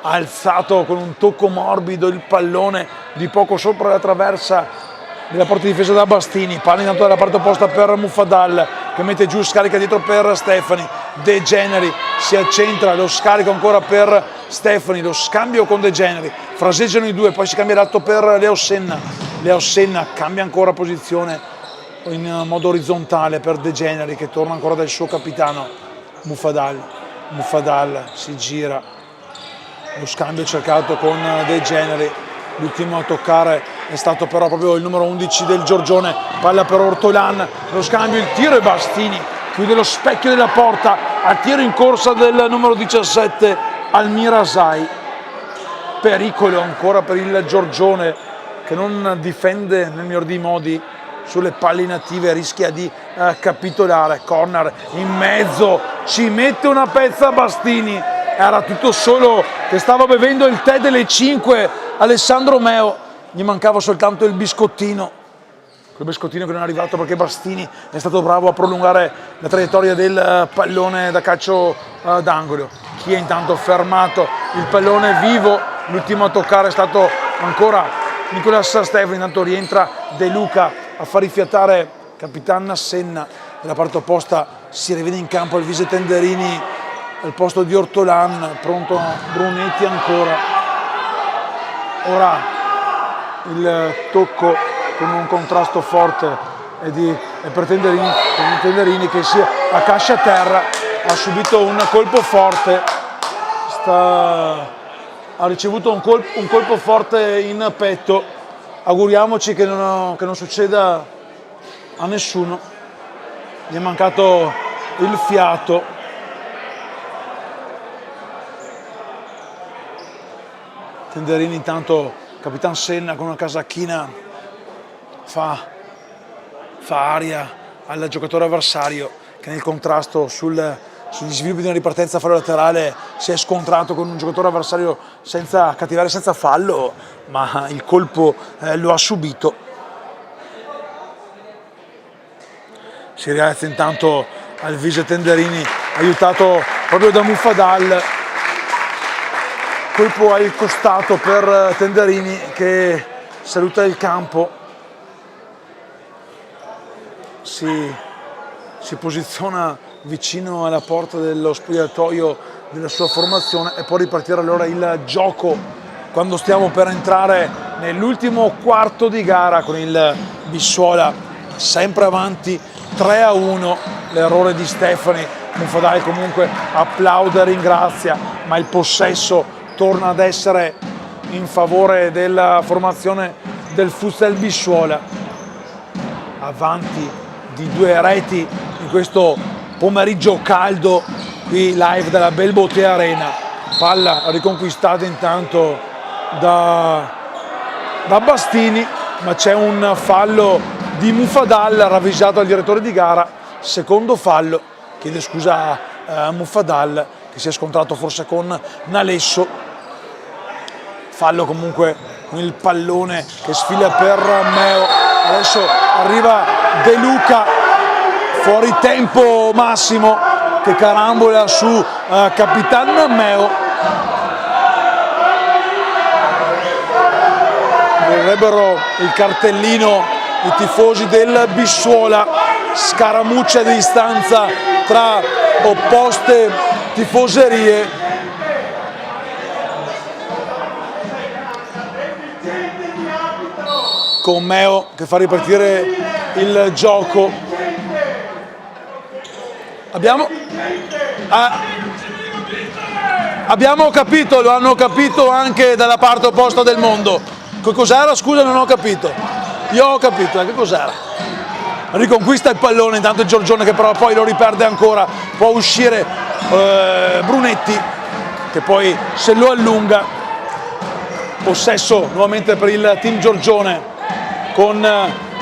ha alzato con un tocco morbido il pallone di poco sopra la traversa della porta difesa da Bastini, palla intanto dalla parte opposta per Mufadal che mette giù, scarica dietro per Stefani, De Generi si accentra, lo scarico ancora per Stefani, lo scambio con De Generi, fraseggiano i due, poi si cambia l'atto per Leo Senna cambia ancora posizione in modo orizzontale per De Generi che torna ancora dal suo capitano Mufadal si gira, lo scambio cercato con De Generi, l'ultimo a toccare è stato però proprio il numero 11 del Giorgione, palla per Ortolan, lo scambio, il tiro e Bastini chiude lo specchio della porta al tiro in corsa del numero 17 Almirasai. Pericolo ancora per il Giorgione che non difende nel miglior dei modi sulle palle inattive, rischia di capitolare. Corner in mezzo, ci mette una pezza Bastini, era tutto solo che stava bevendo il tè delle 5 Alessandro Meo, gli mancava soltanto il biscottino, quel biscottino che non è arrivato perché Bastini è stato bravo a prolungare la traiettoria del pallone da calcio d'angolo. Chi è intanto fermato, il pallone vivo, l'ultimo a toccare è stato ancora Nicolas Stefani, intanto rientra De Luca a far rifiatare Capitan Senna, dalla parte opposta si rivede in campo Alvise Tenderini al posto di Ortolan, pronto Brunetti ancora, ora il tocco con un contrasto forte è per Tenderini che si accascia a terra, ha subito un colpo forte, ha ricevuto un colpo forte in petto, auguriamoci che non succeda a nessuno, gli è mancato il fiato. Tenderini intanto, Capitan Senna con una casacchina fa aria al giocatore avversario che nel contrasto sugli sviluppi di una ripartenza fallo laterale si è scontrato con un giocatore avversario senza cattiveria, senza fallo, ma il colpo lo ha subito. Si rialza intanto Alvise Tenderini, aiutato proprio da Mufadal, colpo al costato per Tenderini che saluta il campo, si posiziona vicino alla porta dello spogliatoio della sua formazione e può ripartire allora il gioco quando stiamo per entrare nell'ultimo quarto di gara con il Bissuola sempre avanti 3-1, l'errore di Stefani. Mufadal comunque applaude e ringrazia, ma il possesso torna ad essere in favore della formazione del Futsal Bissuola, avanti di 2 reti in questo pomeriggio caldo qui live dalla Bell Botea Arena. Palla riconquistata intanto da Bastini, ma c'è un fallo di Mufadal ravvisato al direttore di gara, secondo fallo, chiede scusa a Mufadal che si è scontrato forse con Nalesso. Fallo comunque con il pallone che sfila per Meo, adesso arriva De Luca, fuori tempo Massimo che carambola su Capitan Meo. Vorrebbero il cartellino i tifosi del Bissuola, scaramuccia di distanza tra opposte tifoserie. Con Meo che fa ripartire il gioco. Abbiamo capito, lo hanno capito anche dalla parte opposta del mondo. Che cos'era? Scusa, non ho capito. Io ho capito, che cos'era? riconquista il pallone, intanto il Giorgione che però poi lo riperde ancora, può uscire Brunetti che poi se lo allunga, possesso nuovamente per il team Giorgione con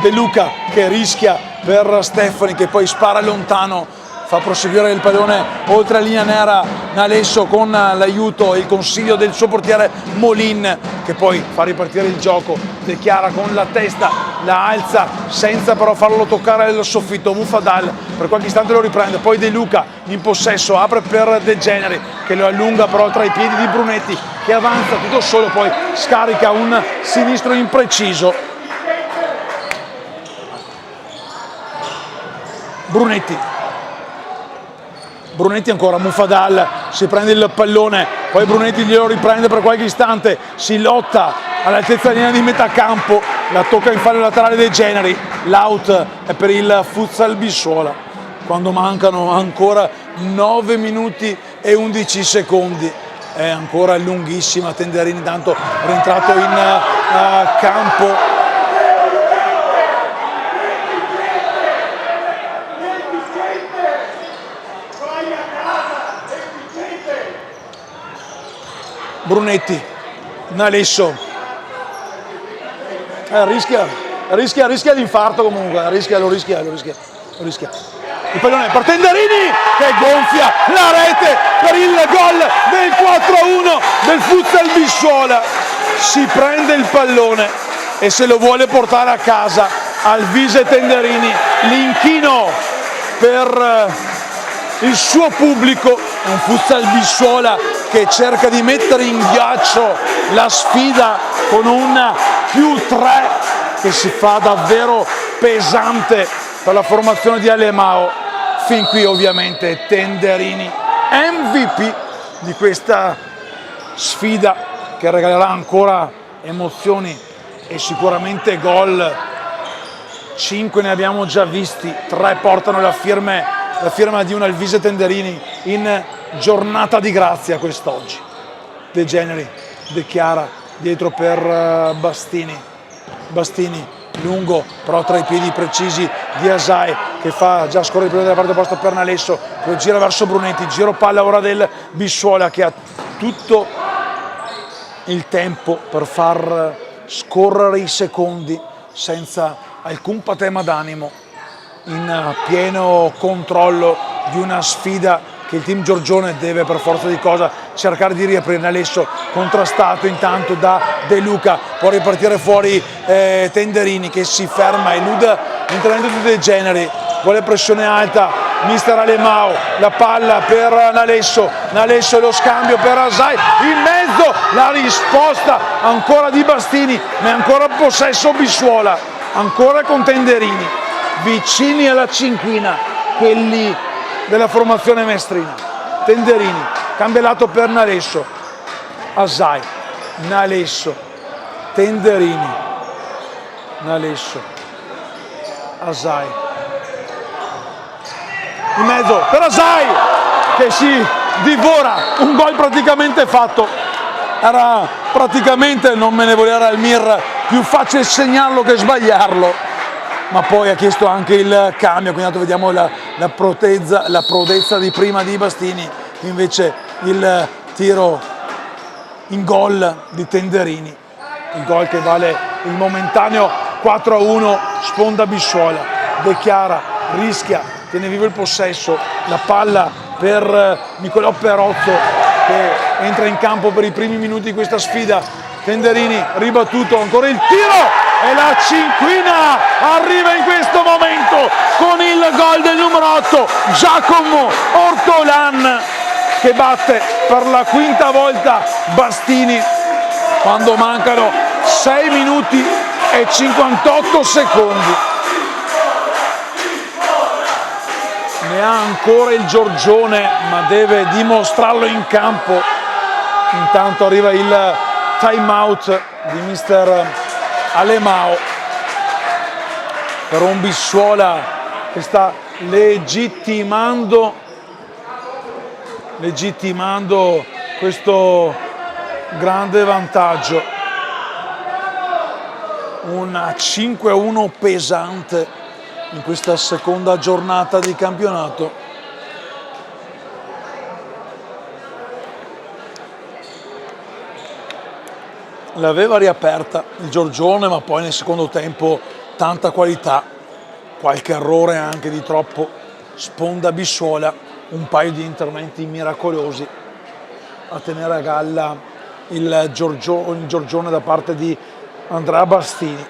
De Luca che rischia per Stefani che poi spara lontano, fa proseguire il pallone oltre la linea nera Nalesso con l'aiuto e il consiglio del suo portiere Molin che poi fa ripartire il gioco. De Chiara con la testa la alza senza però farlo toccare il soffitto. Mufadal per qualche istante lo riprende, poi De Luca in possesso apre per De Generi che lo allunga però tra i piedi di Brunetti che avanza tutto solo, poi scarica un sinistro impreciso. Brunetti ancora, Mufadal si prende il pallone, poi Brunetti glielo riprende per qualche istante, si lotta all'altezza della linea di metà campo, la tocca in fallo laterale dei Generi, l'out è per il Futsal Bissuola, quando mancano ancora 9 minuti e 11 secondi, è ancora lunghissima. Tenderini intanto rientrato in campo. Brunetti, Nalesso, rischia l'infarto comunque, lo rischia. Il pallone per Tenderini che gonfia la rete per il gol del 4-1 del Futsal Bissuola, si prende il pallone e se lo vuole portare a casa Alvise Tenderini, l'inchino per il suo pubblico, un Futsal Bissuola che cerca di mettere in ghiaccio la sfida con un +3 che si fa davvero pesante per la formazione di Alemao. Fin qui ovviamente Tenderini MVP di questa sfida che regalerà ancora emozioni e sicuramente gol. 5 ne abbiamo già visti, 3 portano la firma di un Alvise Tenderini in giornata di grazia quest'oggi. De Generi, De Chiara dietro per Bastini lungo però tra i piedi precisi di Asai che fa già scorrere il pallone della parte opposta per Nalesso, poi gira verso Brunetti, giro palla ora del Bissuola che ha tutto il tempo per far scorrere i secondi senza alcun patema d'animo, in pieno controllo di una sfida che il team Giorgione deve per forza di cosa cercare di riaprire. Nalesso contrastato intanto da De Luca, può ripartire fuori Tenderini che si ferma, elude l'intervento di De Generi, vuole pressione alta mister Alemao, la palla per Nalesso e lo scambio per Asai, in mezzo la risposta ancora di Bastini, ma è ancora possesso Bissuola, ancora con Tenderini, vicini alla cinquina quelli della formazione maestrina. Tenderini, cambia lato per Nalesso, Asai, Nalesso, Tenderini, Nalesso, Asai, in mezzo per Asai che si divora un gol praticamente fatto, era praticamente, non me ne voleva Almir, più facile segnarlo che sbagliarlo, ma poi ha chiesto anche il cambio, quindi vediamo la prodezza di prima di Bastini, invece il tiro in gol di Tenderini, il gol che vale il momentaneo 4-1, sponda Bissuola. De Chiara rischia, tiene vivo il possesso, la palla per Nicolò Perozzo che entra in campo per i primi minuti di questa sfida. Tenderini ribattuto, ancora il tiro e la cinquina arriva in questo momento con il gol del numero 8 Giacomo Ortolan che batte per la quinta volta Bastini quando mancano 6 minuti e 58 secondi. Ne ha ancora il Giorgione ma deve dimostrarlo in campo. Intanto arriva il time out di mister Alemao per un Bissuola che sta legittimando questo grande vantaggio, un 5-1 pesante in questa seconda giornata di campionato. L'aveva riaperta il Giorgione, ma poi nel secondo tempo tanta qualità, qualche errore anche di troppo, sponda Bissuola, un paio di interventi miracolosi a tenere a galla il Giorgione da parte di Andrea Bastini.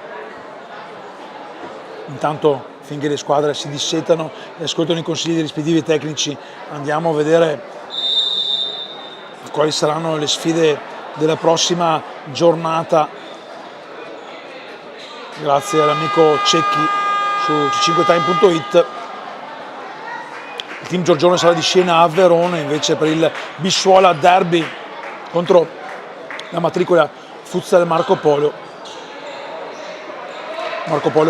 Intanto, finché le squadre si dissetano e ascoltano i consigli dei rispettivi tecnici, andiamo a vedere quali saranno le sfide della prossima giornata, grazie all'amico Cecchi su c5time.it. Il team Giorgione sarà di scena a Verona, invece per il Bissuola derby contro la matricola Futsal Marco Polo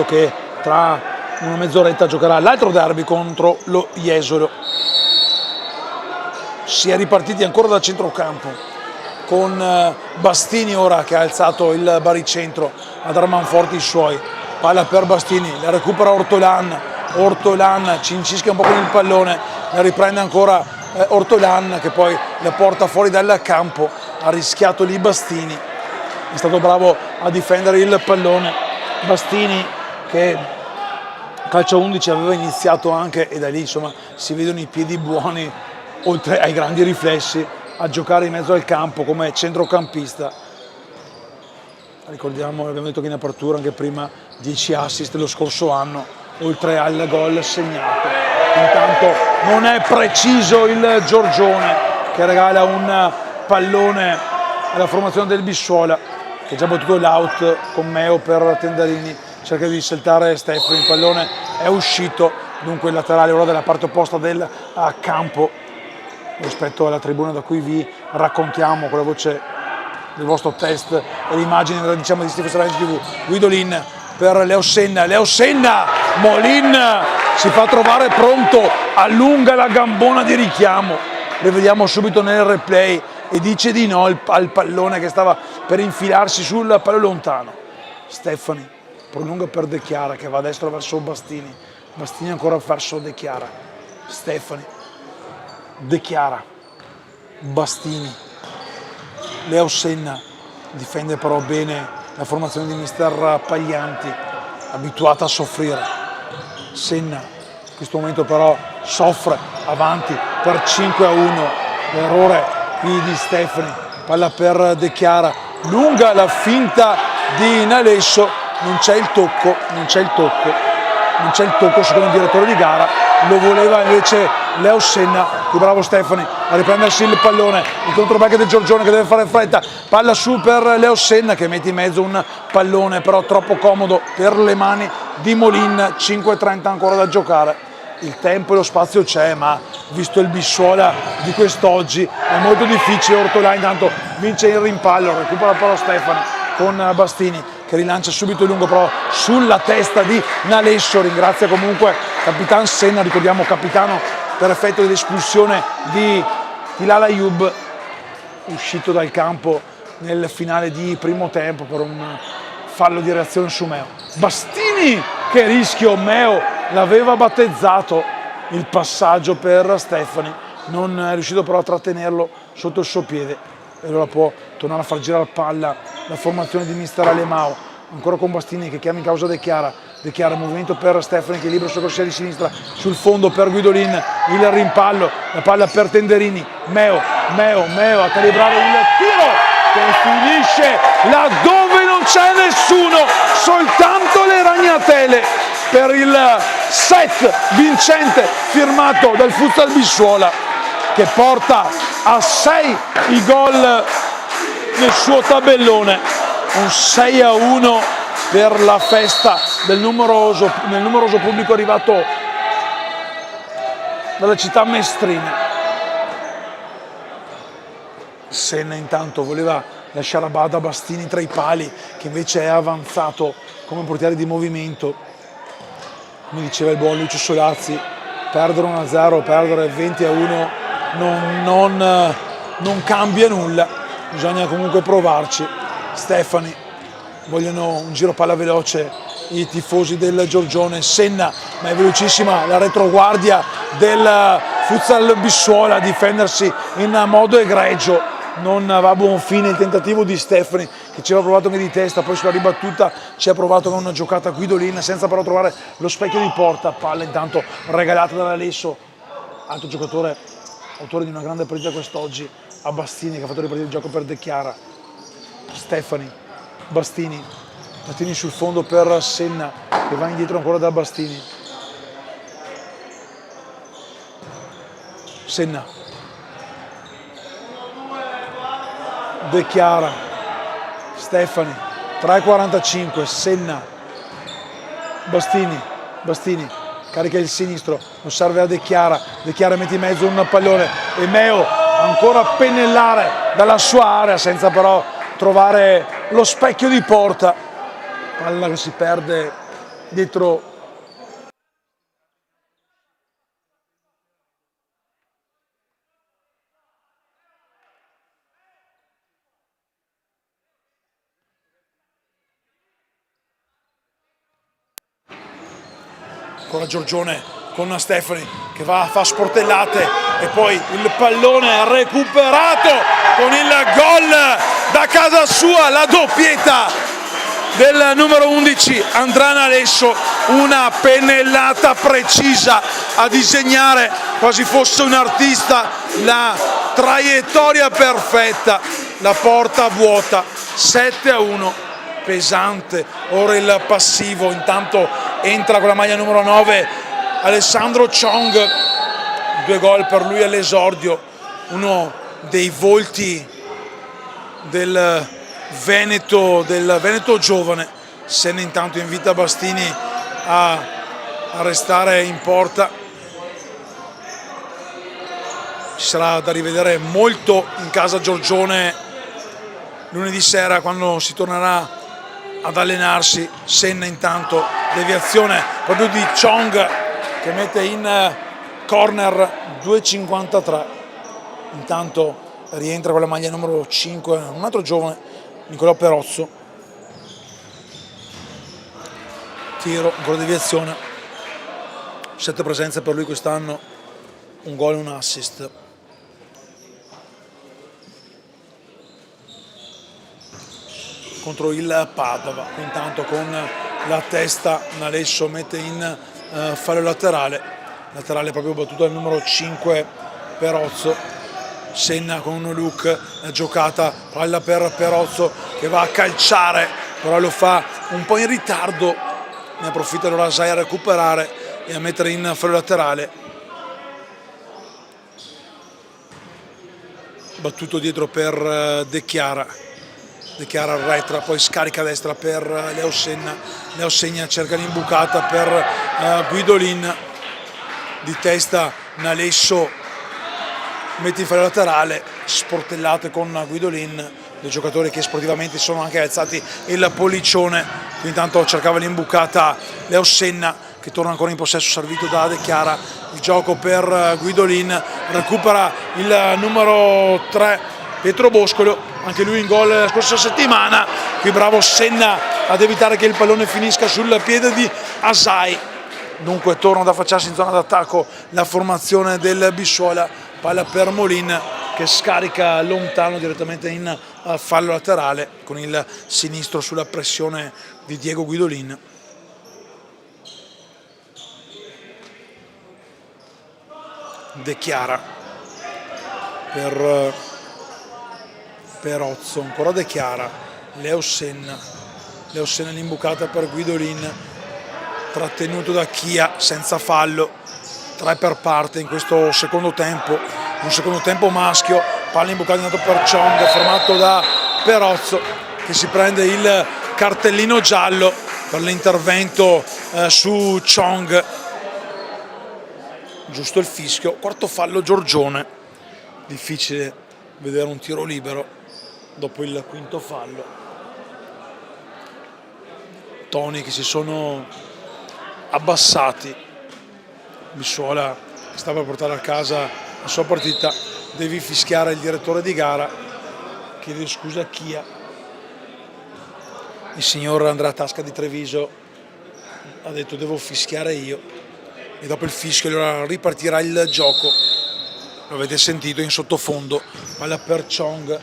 che tra una mezz'oretta giocherà l'altro derby contro lo Jesolo. Si è ripartiti ancora dal centrocampo con Bastini ora che ha alzato il baricentro a dar manforti i suoi. Palla per Bastini, la recupera Ortolan cincisca un po' con il pallone, la riprende ancora Ortolan che poi la porta fuori dal campo. Ha rischiato lì Bastini, è stato bravo a difendere il pallone. Bastini che calcio 11 aveva iniziato anche, e da lì insomma si vedono i piedi buoni oltre ai grandi riflessi, a giocare in mezzo al campo come centrocampista. Ricordiamo, abbiamo detto che in apertura anche prima 10 assist lo scorso anno, oltre al gol segnato. Intanto non è preciso il Giorgione che regala un pallone alla formazione del Bissuola, che ha già battuto l'out con Meo per Tendarini, cerca di saltare Stefani, il pallone è uscito, dunque il laterale ora dalla parte opposta del campo rispetto alla tribuna da cui vi raccontiamo con la voce del vostro test e l'immagine diciamo di Stefano Sarangi TV. Guidolin per Leo Senna, Molin si fa trovare pronto, allunga la gambona di richiamo, rivediamo subito nel replay e dice di no al pallone che stava per infilarsi sul palo lontano. Stefani prolunga per De Chiara che va a destra verso Bastini, Bastini ancora verso De Chiara, Stefani, De Chiara, Bastini, Leo Senna difende però bene la formazione di mister Paglianti, abituata a soffrire. Senna in questo momento però soffre, avanti per 5-1, l'errore qui di Stefani, palla per De Chiara, lunga la finta di Nalesso, non c'è il tocco secondo il direttore di gara, lo voleva invece Leo Senna, più bravo Stefani a riprendersi il pallone, il controback del Giorgione che deve fare fretta, palla su per Leo Senna che mette in mezzo un pallone però troppo comodo per le mani di Molin. 5:30 ancora da giocare, il tempo e lo spazio c'è, ma visto il Bissuola di quest'oggi è molto difficile. Ortolà intanto vince il rimpallo, recupera però Stefani con Bastini che rilancia subito il lungo però sulla testa di Nalesso. Ringrazia comunque Capitan Senna, ricordiamo capitano per effetto dell'espulsione di Tilal Ayub, uscito dal campo nel finale di primo tempo per un fallo di reazione su Meo. Bastini, che rischio, Meo l'aveva battezzato, il passaggio per Stefani, non è riuscito però a trattenerlo sotto il suo piede e allora può tornare a far girare palla la formazione di mister Alemao, ancora con Bastini che chiama in causa De Chiara, movimento per Stefani che è libero sul corsia di sinistra, sul fondo per Guidolin, il rimpallo, la palla per Tenderini, Meo a calibrare il tiro che finisce laddove non c'è nessuno, soltanto le ragnatele per il set vincente firmato dal Futsal Bissuola che porta a 6 i gol nel suo tabellone, un 6-1 per la festa nel numeroso pubblico arrivato dalla città mestrina. Senna intanto voleva lasciare a bada Bastini tra i pali, che invece è avanzato come portiere di movimento. Come diceva il buon Lucio Solazzi, perdere 1-0, perdere 20-1 non cambia nulla, bisogna comunque provarci. Stefani, vogliono un giro palla veloce i tifosi del Giorgione. Senna, ma è velocissima la retroguardia del Futsal Bissuola a difendersi in modo egregio. Non va a buon fine il tentativo di Stefani, che ci aveva provato anche di testa, poi sulla ribattuta ci ha provato con una giocata Guidolin senza però trovare lo specchio di porta. Palla intanto regalata dall'Alesso, altro giocatore autore di una grande partita quest'oggi, a Bastini, che ha fatto ripartire il gioco per De Chiara. Stefani, Bastini sul fondo per Senna, che va indietro ancora da Bastini. Senna, De Chiara, Stefani, 3,45, Senna, Bastini, carica il sinistro, lo serve a De Chiara mette in mezzo un pallone e Meo ancora a pennellare dalla sua area senza però trovare lo specchio di porta. Palla che si perde dietro con la Giorgione, con Stefani che va a fare sportellate e poi il pallone recuperato con il gol da casa sua, la doppietta del numero 11 Andrana Alesso, una pennellata precisa a disegnare quasi fosse un artista la traiettoria perfetta, la porta vuota, 7-1, pesante. Ora il passivo, intanto entra con la maglia numero 9 Alessandro Chong, 2 gol per lui all'esordio, uno dei volti del Veneto giovane. Senna intanto invita Bastini a restare in porta. Ci sarà da rivedere molto in casa Giorgione lunedì sera quando si tornerà ad allenarsi. Senna intanto, deviazione proprio di Chong che mette in corner, 2,53. Intanto rientra con la maglia numero 5 un altro giovane, Nicolò Perozzo. Tiro, ancora deviazione, 7 presenze per lui quest'anno, un gol e un assist. Contro il Padova, intanto con la testa Nalesso mette in fallo laterale proprio battuto dal numero 5 Perozzo. Senna con un look, giocata, palla per Perozzo che va a calciare, però lo fa un po' in ritardo, ne approfitta allora Sai a recuperare e a mettere in fallo laterale. Battuto dietro per De Chiara arretra, poi scarica a destra per Leo Senna. Leo Senna cerca l'imbucata per Guidolin, di testa Nalesso mette in fallo laterale, sportellate con Guidolin, due giocatori che sportivamente sono anche alzati il pollicione. Intanto cercava l'imbucata Leo Senna che torna ancora in possesso, servito da De Chiara. Il gioco per Guidolin, recupera il numero 3 Pietro Boscolo, anche lui in gol la scorsa settimana. Qui bravo Senna ad evitare che il pallone finisca sul piede di Asai. Dunque torna ad affacciarsi in zona d'attacco la formazione del Bissuola. Palla per Molin che scarica lontano direttamente in fallo laterale con il sinistro sulla pressione di Diego Guidolin. De Chiara per Perozzo, ancora De Chiara, Leo Senna l'imbucata per Guidolin, trattenuto da Chia senza fallo. 3 per parte in questo secondo tempo, un secondo tempo maschio. Palla imbucata intanto per Chong, fermato da Perozzo che si prende il cartellino giallo per l'intervento su Chong. Giusto il fischio, quarto fallo Giorgione. Difficile vedere un tiro libero dopo il quinto fallo. Toni che si sono abbassati. Bissuola sta per portare a casa la sua partita, devi fischiare il direttore di gara, chiede scusa a Chia. Il signor Andrea Tasca di Treviso ha detto devo fischiare io, e dopo il fischio allora ripartirà il gioco. Lo avete sentito in sottofondo, palla per Chong,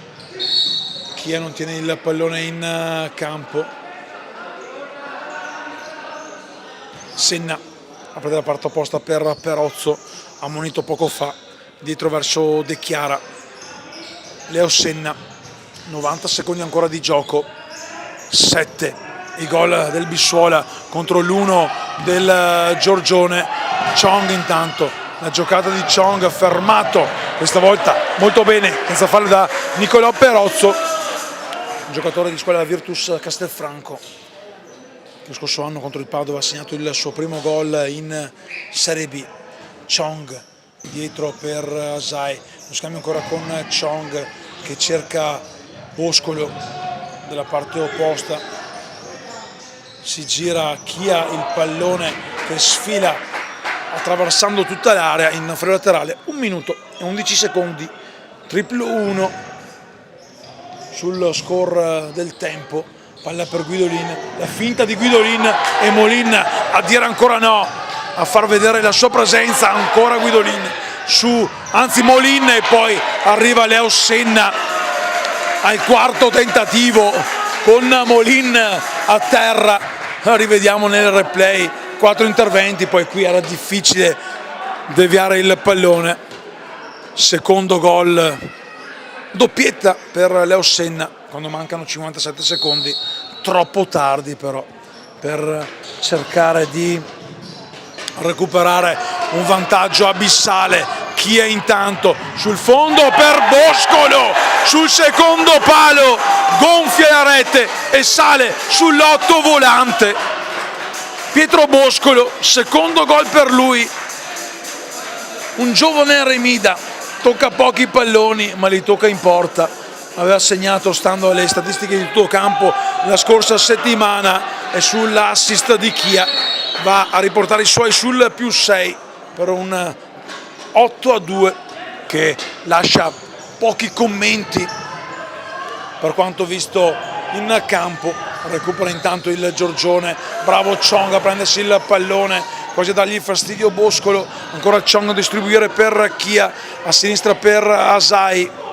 Chia non tiene il pallone in campo, Senna apre la parte opposta per Perozzo, ammonito poco fa, dietro verso De Chiara. Leo Senna, 90 secondi ancora di gioco, 7 i gol del Bissuola contro l'1 del Giorgione. Chong intanto, la giocata di Chong, fermato questa volta molto bene, senza fallo da Nicolò Perozzo, un giocatore di squadra Virtus Castelfranco, che lo scorso anno contro il Padova ha segnato il suo primo gol in Serie B. Chong dietro per Asai, lo scambio ancora con Chong che cerca Boscolo dalla parte opposta, si gira Chia, il pallone che sfila attraversando tutta l'area in freno laterale, 1 minuto e 11 secondi, triplo 1 sul score del tempo. Palla per Guidolin, la finta di Guidolin e Molin a dire ancora no, a far vedere la sua presenza, ancora Guidolin anzi Molin, e poi arriva Leo Senna al quarto tentativo con Molin a terra. Rivediamo nel replay 4 interventi, poi qui era difficile deviare il pallone. Secondo gol, doppietta per Leo Senna quando mancano 57 secondi, troppo tardi però per cercare di recuperare un vantaggio abissale. Chia intanto sul fondo per Boscolo, sul secondo palo, gonfia la rete e sale sull'8 volante. Pietro Boscolo, secondo gol per lui, un giovane Remida, tocca pochi palloni ma li tocca in porta. Aveva segnato, stando alle statistiche di tutto campo, la scorsa settimana, e sull'assist di Chia va a riportare i suoi sul +6 per un 8-2 che lascia pochi commenti per quanto visto in campo. Recupera intanto il Giorgione, bravo Chong a prendersi il pallone, quasi a dargli fastidio Boscolo, ancora Chong a distribuire per Chia, a sinistra per Asai,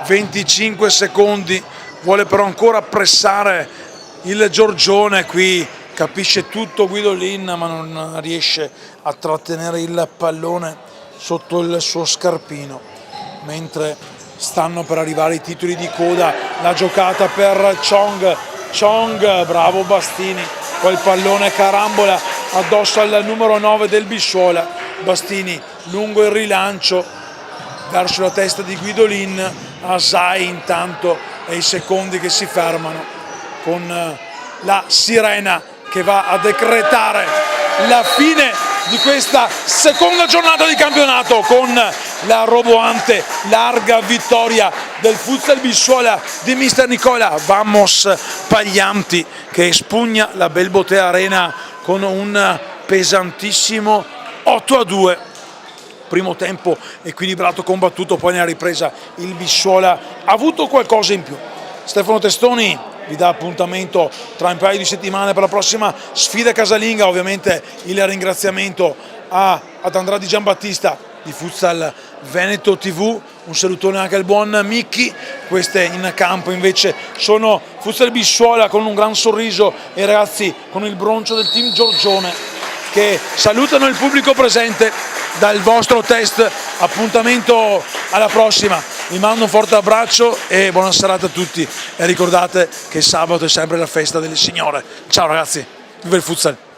25 secondi, vuole però ancora pressare il Giorgione, qui capisce tutto Guidolin ma non riesce a trattenere il pallone sotto il suo scarpino, mentre stanno per arrivare i titoli di coda. La giocata per Chong, bravo Bastini, poi il pallone carambola addosso al numero 9 del Bissuola. Bastini lungo il rilancio verso la testa di Guidolin, Asai intanto e i secondi che si fermano con la sirena che va a decretare la fine di questa seconda giornata di campionato, con la roboante larga vittoria del Futsal Bissuola di mister Nicola Vamos Paglianti, che espugna la Belbotea Arena con un pesantissimo 8-2. Primo tempo equilibrato, combattuto, poi nella ripresa il Bissuola ha avuto qualcosa in più. Stefano Testoni vi dà appuntamento tra un paio di settimane per la prossima sfida casalinga. Ovviamente il ringraziamento ad Andrea Di Giambattista di Futsal Veneto TV, un salutone anche al buon Micchi. Queste in campo invece sono Futsal Bissuola con un gran sorriso e ragazzi con il broncio del team Giorgione che salutano il pubblico presente dal vostro test. Appuntamento alla prossima, vi mando un forte abbraccio e buona serata a tutti, e ricordate che sabato è sempre la festa del Signore. Ciao ragazzi, viva il futsal!